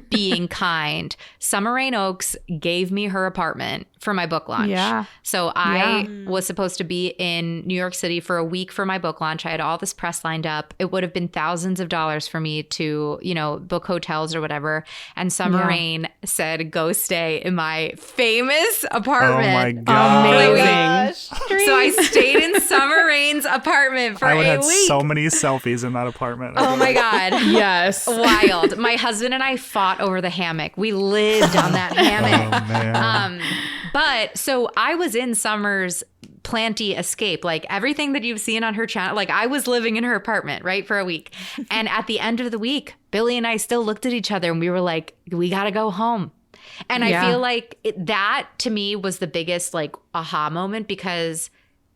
being kind, Summer Rain Oaks gave me her apartment for my book launch. Yeah. So I was supposed to be in New York City for a week for my book launch. I had all this press lined up. It would have been thousands of dollars for me to, book hotels or whatever. And Summer Rain said, go stay in my famous apartment. Oh my God. Amazing. So I stayed in Summer Rain's apartment for a week. I would have so many selfies in that apartment. Oh my God. Yes. Wild. My husband and I fought over the hammock. We lived on that hammock. Oh, man. But so I was in Summer's planty escape, like everything that you've seen on her channel. Like I was living in her apartment, right, for a week. And at the end of the week, Billy and I still looked at each other and we were like, we got to go home. And I feel like that to me was the biggest like aha moment, because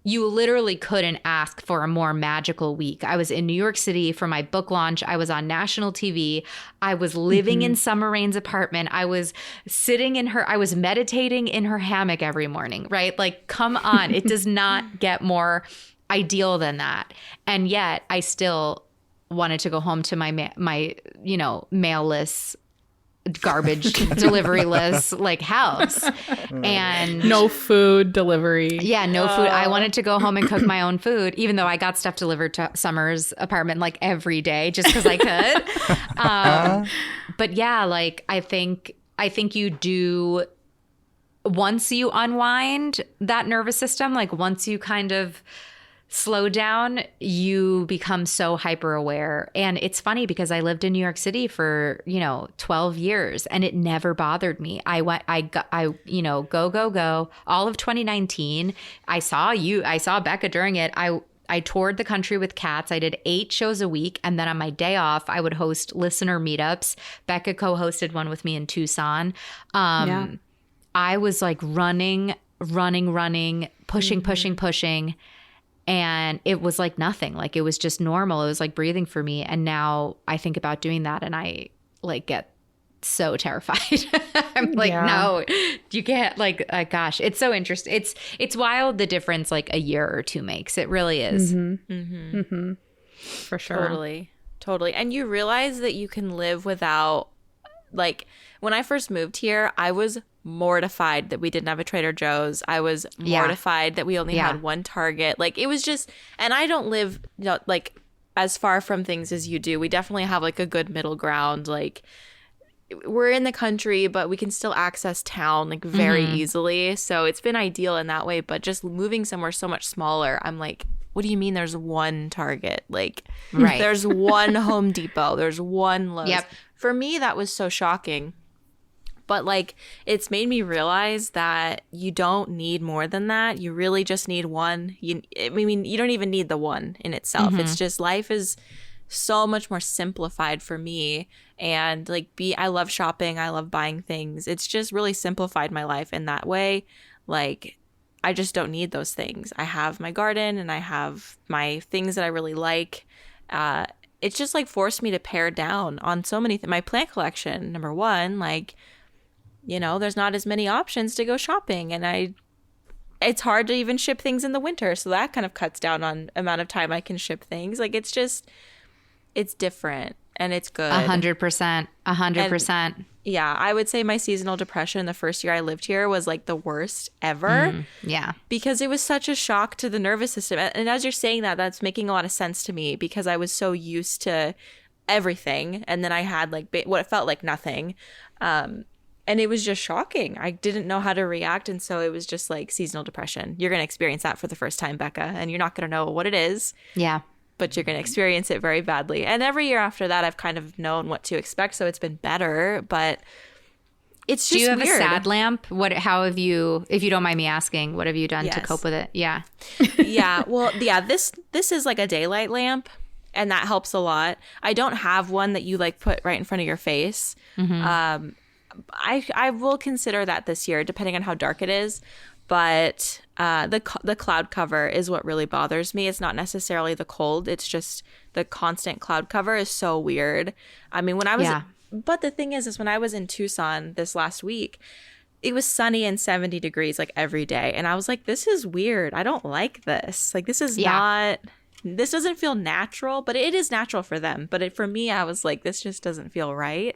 you literally couldn't ask for a more magical week. I was in New York City for my book launch. I was on national TV. I was living in Summer Rain's apartment. I was I was meditating in her hammock every morning, right? Like, come on. It does not get more ideal than that. And yet I still wanted to go home to my mail-less, garbage delivery list like house, and no food delivery. No food. I wanted to go home and cook my own food, even though I got stuff delivered to Summer's apartment like every day just because I could. But yeah, like I think you do, once you unwind that nervous system, like once you kind of slow down, you become so hyper aware. And it's funny because I lived in New York City for, 12 years and it never bothered me. I go. All of 2019, I saw Becca during it. I toured the country with cats. I did 8 shows a week. And then on my day off, I would host listener meetups. Becca co-hosted one with me in Tucson. I was like running, pushing. And it was like nothing. Like it was just normal. It was like breathing for me. And now I think about doing that and I like get so terrified. I'm like, no, you can't gosh, it's so interesting. It's wild the difference like a year or 2 makes. It really is. For sure. Totally. And you realize that you can live without, like, when I first moved here, I was mortified that we didn't have a Trader Joe's. I was mortified that we only had one Target. Like it was just, and I don't live like as far from things as you do. We definitely have like a good middle ground. Like we're in the country, but we can still access town like very easily. So it's been ideal in that way. But just moving somewhere so much smaller, I'm like, what do you mean there's one Target? Like there's one Home Depot, there's one Lowe's. For me, that was so shocking. But like, it's made me realize that you don't need more than that. You really just need one. You don't even need the one in itself. It's just life is so much more simplified for me. And like, I love shopping. I love buying things. It's just really simplified my life in that way. Like, I just don't need those things. I have my garden and I have my things that I really like. It's just like forced me to pare down on so many my plant collection. Number one, like, there's not as many options to go shopping, and it's hard to even ship things in the winter. So that kind of cuts down on amount of time I can ship things. Like it's different and it's good. 100%. Yeah. I would say my seasonal depression the first year I lived here was like the worst ever. Because it was such a shock to the nervous system. And as you're saying that, that's making a lot of sense to me because I was so used to everything. And then I had like what it felt like nothing. And it was just shocking. I didn't know how to react. And so it was just like seasonal depression. You're going to experience that for the first time, Becca, and you're not going to know what it is. Yeah. But you're going to experience it very badly. And every year after that, I've kind of known what to expect. So it's been better. But it's just weird. Do you have a sad lamp? How have you, if you don't mind me asking, what have you done to cope with it? Yeah. This is like a daylight lamp. And that helps a lot. I don't have one that you like put right in front of your face. I will consider that this year, depending on how dark it is. But the cloud cover is what really bothers me. It's not necessarily the cold. It's just the constant cloud cover is so weird. I mean, when I was, but the thing is when I was in Tucson this last week, it was sunny and 70 degrees like every day. And I was like, this is weird. I don't like this. Like, this is not, this doesn't feel natural, but it is natural for them. But for me, I was like, this just doesn't feel right.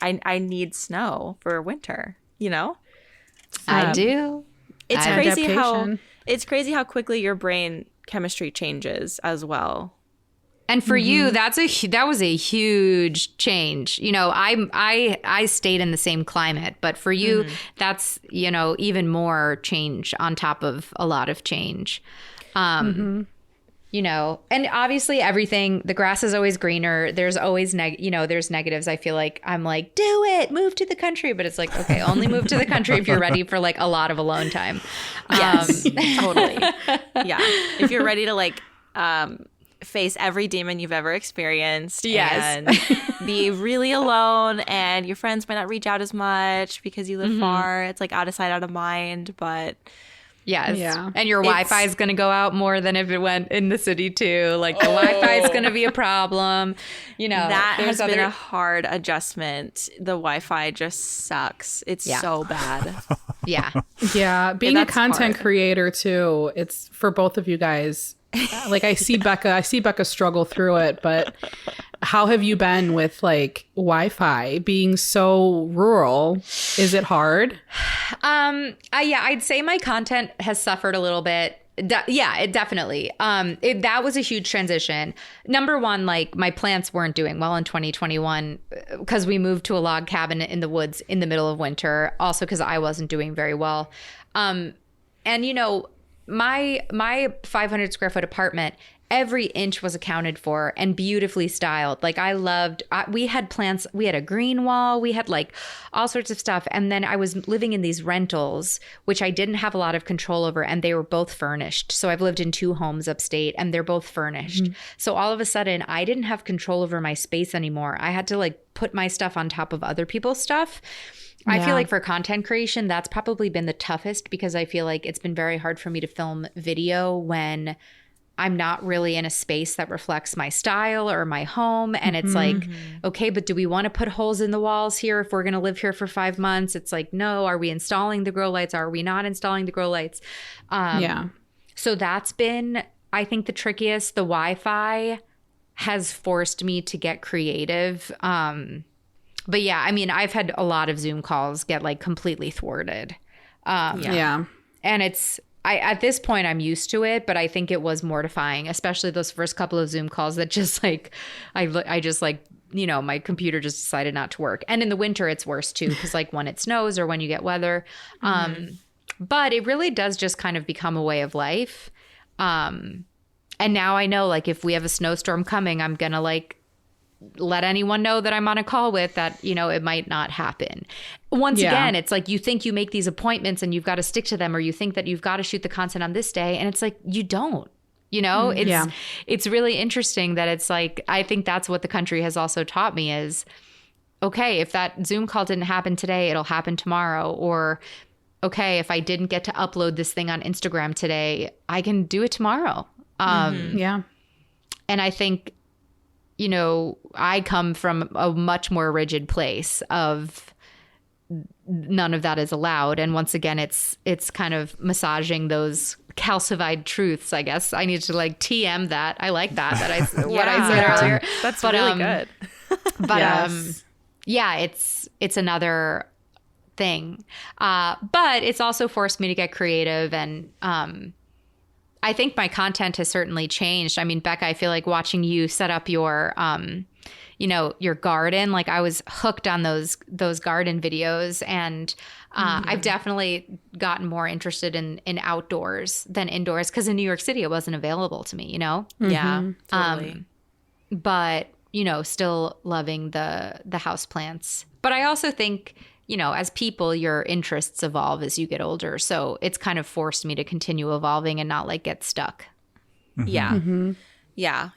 I need snow for winter, I do. It's crazy how quickly your brain chemistry changes as well. And for you, that was a huge change. I stayed in the same climate, but for you, that's, even more change on top of a lot of change. And obviously everything, the grass is always greener. There's always, there's negatives. I feel like I'm like, do it, move to the country. But it's like, okay, only move to the country if you're ready for like a lot of alone time. Yes, totally. Yeah. If you're ready to like face every demon you've ever experienced and be really alone, and your friends might not reach out as much because you live far. It's like out of sight, out of mind, but... Yes. Yeah. And your Wi-Fi is going to go out more than if it went in the city too. Like the Wi-Fi is going to be a problem. That has been a hard adjustment. The Wi-Fi just sucks. It's so bad. Yeah. Being a content creator too, it's for both of you guys. Like I see Becca struggle through it, but how have you been with like Wi-Fi being so rural? Is it hard? I'd say my content has suffered a little bit. It definitely. That was a huge transition. Number one, like my plants weren't doing well in 2021 because we moved to a log cabin in the woods in the middle of winter. Also because I wasn't doing very well. And my 500 square foot apartment, every inch was accounted for and beautifully styled. Like we had plants, we had a green wall, we had like all sorts of stuff. And then I was living in these rentals, which I didn't have a lot of control over, and they were both furnished. So I've lived in 2 homes upstate and they're both furnished. So all of a sudden I didn't have control over my space anymore. I had to like put my stuff on top of other people's stuff. I feel like for content creation, that's probably been the toughest, because I feel like it's been very hard for me to film video when I'm not really in a space that reflects my style or my home. And it's like, okay, but do we want to put holes in the walls here if we're going to live here for 5 months? It's like, no, are we installing the grow lights? Are we not installing the grow lights? So that's been, I think, the trickiest. The Wi-Fi has forced me to get creative. But yeah, I mean, I've had a lot of Zoom calls get like completely thwarted. And at this point, I'm used to it, but I think it was mortifying, especially those first couple of Zoom calls that just like, I just like, you know, my computer just decided not to work. And in the winter, it's worse too, because like when it snows or when you get weather. But it really does just kind of become a way of life. And now I know, like, if we have a snowstorm coming, I'm going to like let anyone know that I'm on a call with that, you know, it might not happen. Once again, it's like you think you make these appointments and you've got to stick to them, or you think that you've got to shoot the content on this day, and it's like you don't, you know. It's really interesting that it's like, I think that's what the country has also taught me is, okay, if that Zoom call didn't happen today, it'll happen tomorrow. Or okay, if I didn't get to upload this thing on Instagram today, I can do it tomorrow. And I think, you know, I come from a much more rigid place of none of that is allowed. And once again, it's kind of massaging those calcified truths, I guess. I need to like TM that. I like that what I said earlier. That's really good. But it's another thing. But it's also forced me to get creative, and I think my content has certainly changed. I mean, Becca, I feel like watching you set up your, you know, your garden, like I was hooked on those garden videos, and I've definitely gotten more interested in outdoors than indoors, because in New York City, it wasn't available to me, you know? Yeah, totally. But, you know, still loving the house plants. But I also think, you know, as people, your interests evolve as you get older. So it's kind of forced me to continue evolving and not like get stuck. Yeah.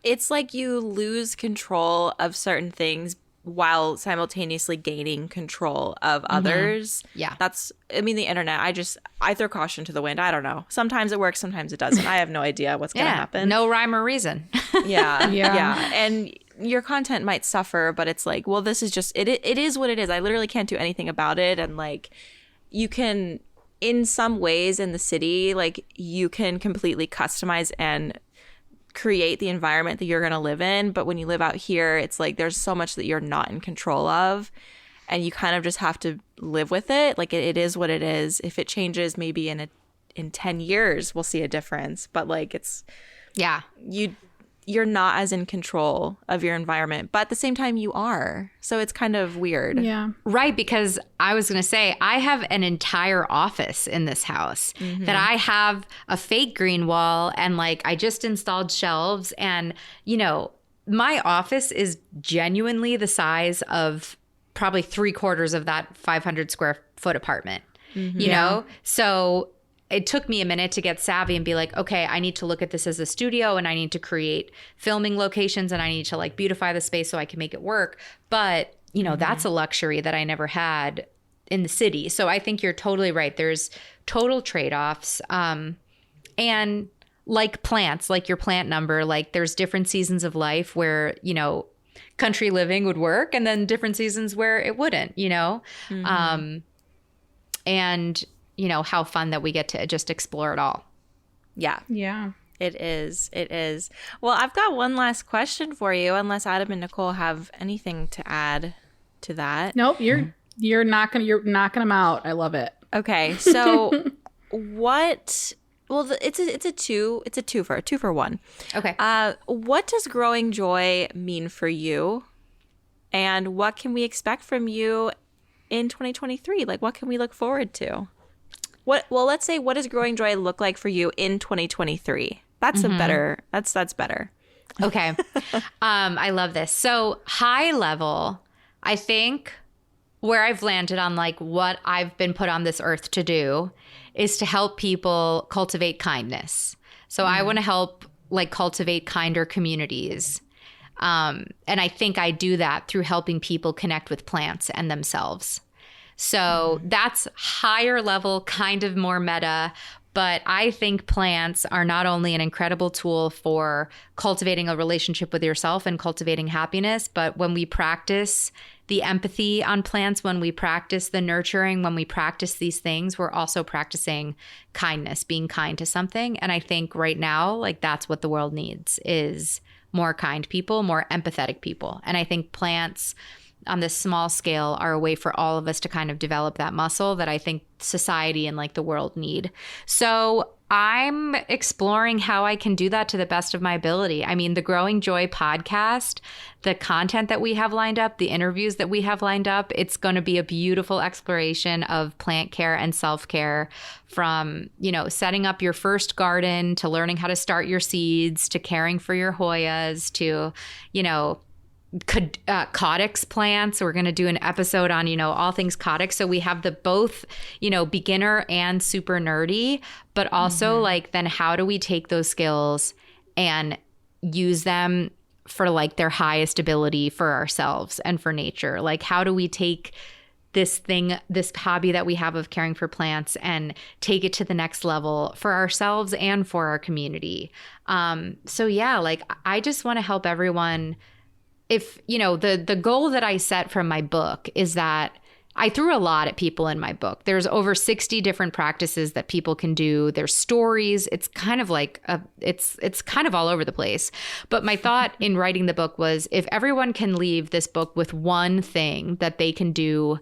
It's like you lose control of certain things while simultaneously gaining control of others. Yeah. That's, I mean, the internet, I throw caution to the wind. I don't know. Sometimes it works, sometimes it doesn't. I have no idea what's going to happen. No rhyme or reason. Yeah. And your content might suffer, but it's like, well, this is just, it is what it is. I literally can't do anything about it. And like, you can, in some ways in the city, like you can completely customize and create the environment that you're going to live in. But when you live out here, it's like, there's so much that you're not in control of, and you kind of just have to live with it. Like it is what it is. If it changes, maybe in 10 years, we'll see a difference. But like, it's, you're not as in control of your environment, but at the same time you are. So it's kind of weird. Yeah. Right, because I was going to say, I have an entire office in this house that I have a fake green wall, and like I just installed shelves, and you know, my office is genuinely the size of probably 3/4 of that 500 square foot apartment, you know? So it took me a minute to get savvy and be like, okay, I need to look at this as a studio, and I need to create filming locations, and I need to like beautify the space so I can make it work. But, you know, that's a luxury that I never had in the city. So I think you're totally right. There's total trade-offs. And like plants, like your plant number, like there's different seasons of life where, you know, country living would work, and then different seasons where it wouldn't, you know? And you know, how fun that we get to just explore it all. Yeah. Yeah. It is. It is. Well, I've got one last question for you, unless Adam and Nicole have anything to add to that. Nope, you're knocking them out. I love it. Okay. So what, well, it's a two for one. Okay. What does growing joy mean for you? And what can we expect from you in 2023? Like, what can we look forward to? let's say, what does growing joy look like for you in 2023? That's a better, that's better. Okay. I love this. So high level, I think where I've landed on like what I've been put on this earth to do is to help people cultivate kindness. So I want to help like cultivate kinder communities. And I think I do that through helping people connect with plants and themselves. So that's higher level, kind of more meta. But I think plants are not only an incredible tool for cultivating a relationship with yourself and cultivating happiness, but when we practice the empathy on plants, when we practice the nurturing, when we practice these things, we're also practicing kindness, being kind to something. And I think right now, like that's what the world needs is more kind people, more empathetic people. And I think plants on this small scale are a way for all of us to kind of develop that muscle that I think society and like the world need. So I'm exploring how I can do that to the best of my ability. I mean, the Growing Joy podcast, the content that we have lined up, the interviews that we have lined up, it's going to be a beautiful exploration of plant care and self-care, from, you know, setting up your first garden to learning how to start your seeds to caring for your Hoyas to, you know, Caudex plants. We're going to do an episode on, you know, all things Caudex. So we have the both, you know, beginner and super nerdy, but also like, then how do we take those skills and use them for like their highest ability for ourselves and for nature? Like, how do we take this thing, this hobby that we have of caring for plants and take it to the next level for ourselves and for our community? So yeah, like I just want to help everyone. If, you know, the goal that I set from my book is that I threw a lot at people in my book. There's over 60 different practices that people can do. There's stories. It's kind of like it's kind of all over the place. But my thought in writing the book was, if everyone can leave this book with one thing that they can do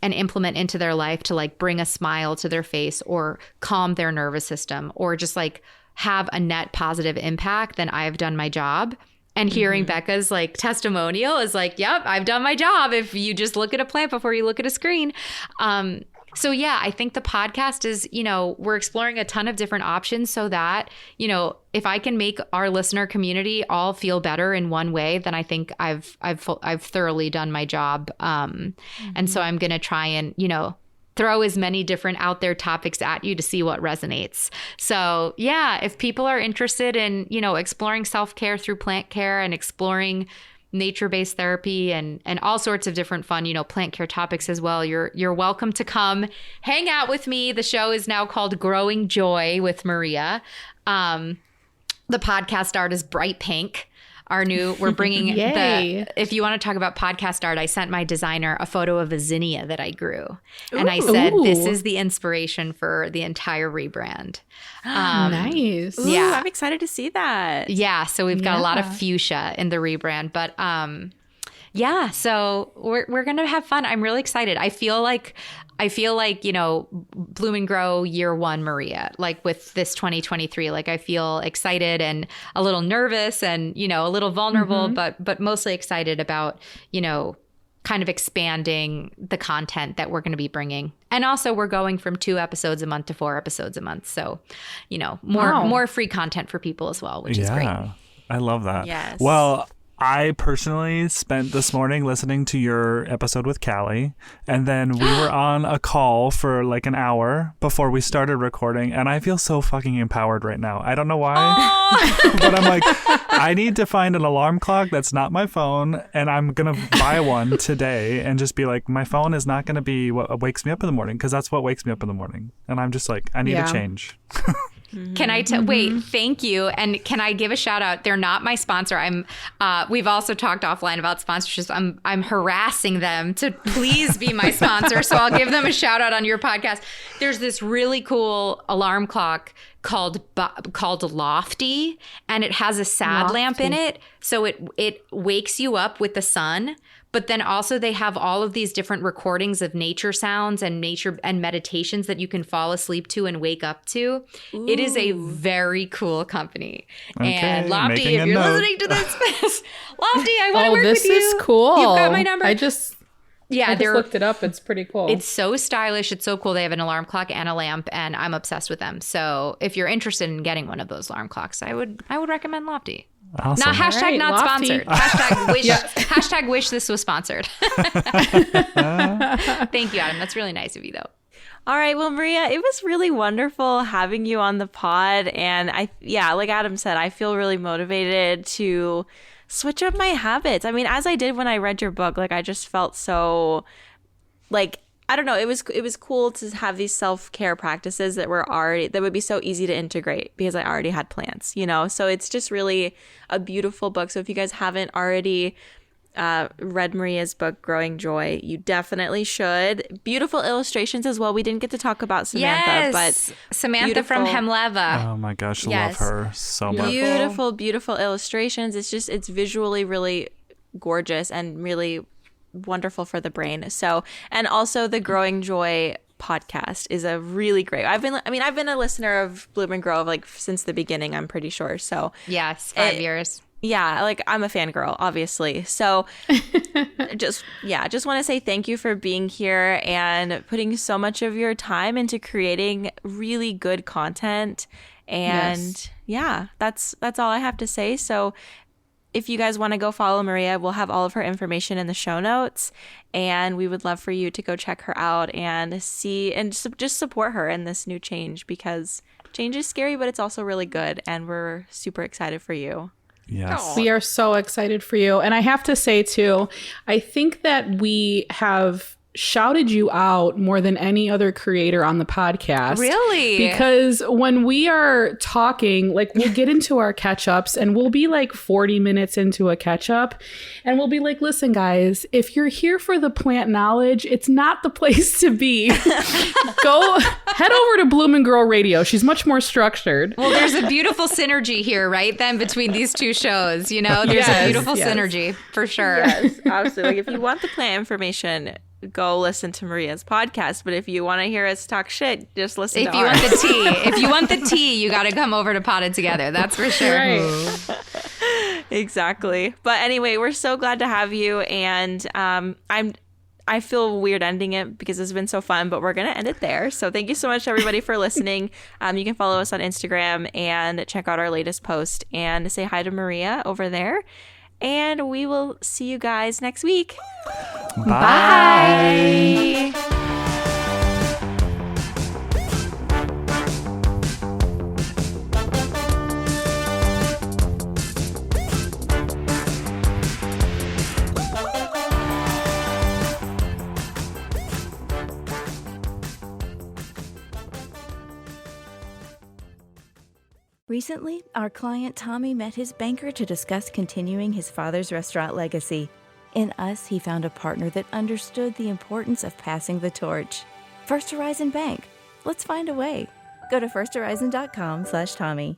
and implement into their life to like bring a smile to their face or calm their nervous system or just like have a net positive impact, then I've done my job. And hearing Becca's like testimonial is like, yep, I've done my job. If you just look at a plant before you look at a screen. So yeah, I think the podcast is, you know, we're exploring a ton of different options so that, you know, if I can make our listener community all feel better in one way, then I think I've thoroughly done my job. And so I'm going to try and, you know, throw as many different out there topics at you to see what resonates. So yeah, if people are interested in, you know, exploring self-care through plant care and exploring nature-based therapy and all sorts of different fun, you know, plant care topics as well, you're welcome to come hang out with me. The show is now called Growing Joy with Maria. The podcast art is bright pink. We're bringing if you want to talk about podcast art, I sent my designer a photo of a zinnia that I grew. And I said, this is the inspiration for the entire rebrand. Nice. Ooh, Yeah. I'm excited to see that. Yeah. So we've got a lot of fuchsia in the rebrand, but yeah, so we're going to have fun. I'm really excited. I feel like, you know, Bloom and Grow year one, Maria, like with this 2023, like I feel excited and a little nervous and, you know, a little vulnerable, but mostly excited about, you know, kind of expanding the content that we're going to be bringing. And also we're going from 2 episodes a month to 4 episodes a month. So, you know, more free content for people as well, which is great. I love that. Yes. Well, I personally spent this morning listening to your episode with Callie, and then we were on a call for like an hour before we started recording, and I feel so fucking empowered right now. I don't know why, but I'm like, I need to find an alarm clock that's not my phone, and I'm going to buy one today and just be like, my phone is not going to be what wakes me up in the morning, because that's what wakes me up in the morning. And I'm just like, I need a change. Can I wait? Thank you. And can I give a shout out? They're not my sponsor. We've also talked offline about sponsorships. I'm harassing them to please be my sponsor. So I'll give them a shout out on your podcast. There's this really cool alarm clock called Lofty, and it has a sad lamp in it. So it wakes you up with the sun. But then also they have all of these different recordings of nature sounds and nature and meditations that you can fall asleep to and wake up to. Ooh. It is a very cool company. Okay, and Lofty, if you're listening to this, Lofty, I want to work with you. This is cool. You've got my number. Yeah, I just looked it up. It's pretty cool. It's so stylish. It's so cool. They have an alarm clock and a lamp, and I'm obsessed with them. So if you're interested in getting one of those alarm clocks, I would recommend Lofty. Awesome. Not hashtag right, not Lofty. sponsored. Hashtag wish. Hashtag wish this was sponsored. Thank you, Adam. That's really nice of you, though. All right. Well, Maria, it was really wonderful having you on the pod. And like Adam said, I feel really motivated to switch up my habits. I mean, as I did when I read your book, like I just felt so like, I don't know, it was cool to have these self-care practices that would be so easy to integrate because I already had plans, you know? So it's just really a beautiful book. So if you guys haven't already read Maria's book, Growing Joy, you definitely should. Beautiful illustrations as well. We didn't get to talk about Samantha, but Samantha from Hemleva. Oh my gosh, I Yes. love her so much. Beautiful illustrations. It's visually really gorgeous and really wonderful for the brain. So, and also the Growing Joy podcast is a really great. I've been a listener of Bloom and Grow like since the beginning, I'm pretty sure. So Yes, 5 years. Yeah, like I'm a fangirl, obviously. So just want to say thank you for being here and putting so much of your time into creating really good content. And that's all I have to say. So if you guys want to go follow Maria, we'll have all of her information in the show notes, and we would love for you to go check her out and see and just support her in this new change, because change is scary, but it's also really good, and we're super excited for you. Yes. We are so excited for you. And I have to say, too, I think that we have shouted you out more than any other creator on the podcast. Really? Because when we are talking, like we'll get into our catch-ups and we'll be like 40 minutes into a catch-up and we'll be like, listen, guys, if you're here for the plant knowledge, it's not the place to be. Go head over to Bloom and Grow Radio. She's much more structured. Well, there's a beautiful synergy here, right? Then between these two shows, you know, there's a beautiful synergy for sure. Yes, absolutely. Like, if you want the plant information, go listen to Maria's podcast. But if you want to hear us talk shit, just listen to ours. If you want the tea, you got to come over to Potted Together. That's for sure. Right. Exactly. But anyway, we're so glad to have you. And I feel weird ending it because it's been so fun, but we're going to end it there. So thank you so much, everybody, for listening. You can follow us on Instagram and check out our latest post and say hi to Maria over there. And we will see you guys next week. Bye. Bye. Recently, our client Tommy met his banker to discuss continuing his father's restaurant legacy. In us, he found a partner that understood the importance of passing the torch. First Horizon Bank. Let's find a way. Go to firsthorizon.com/Tommy.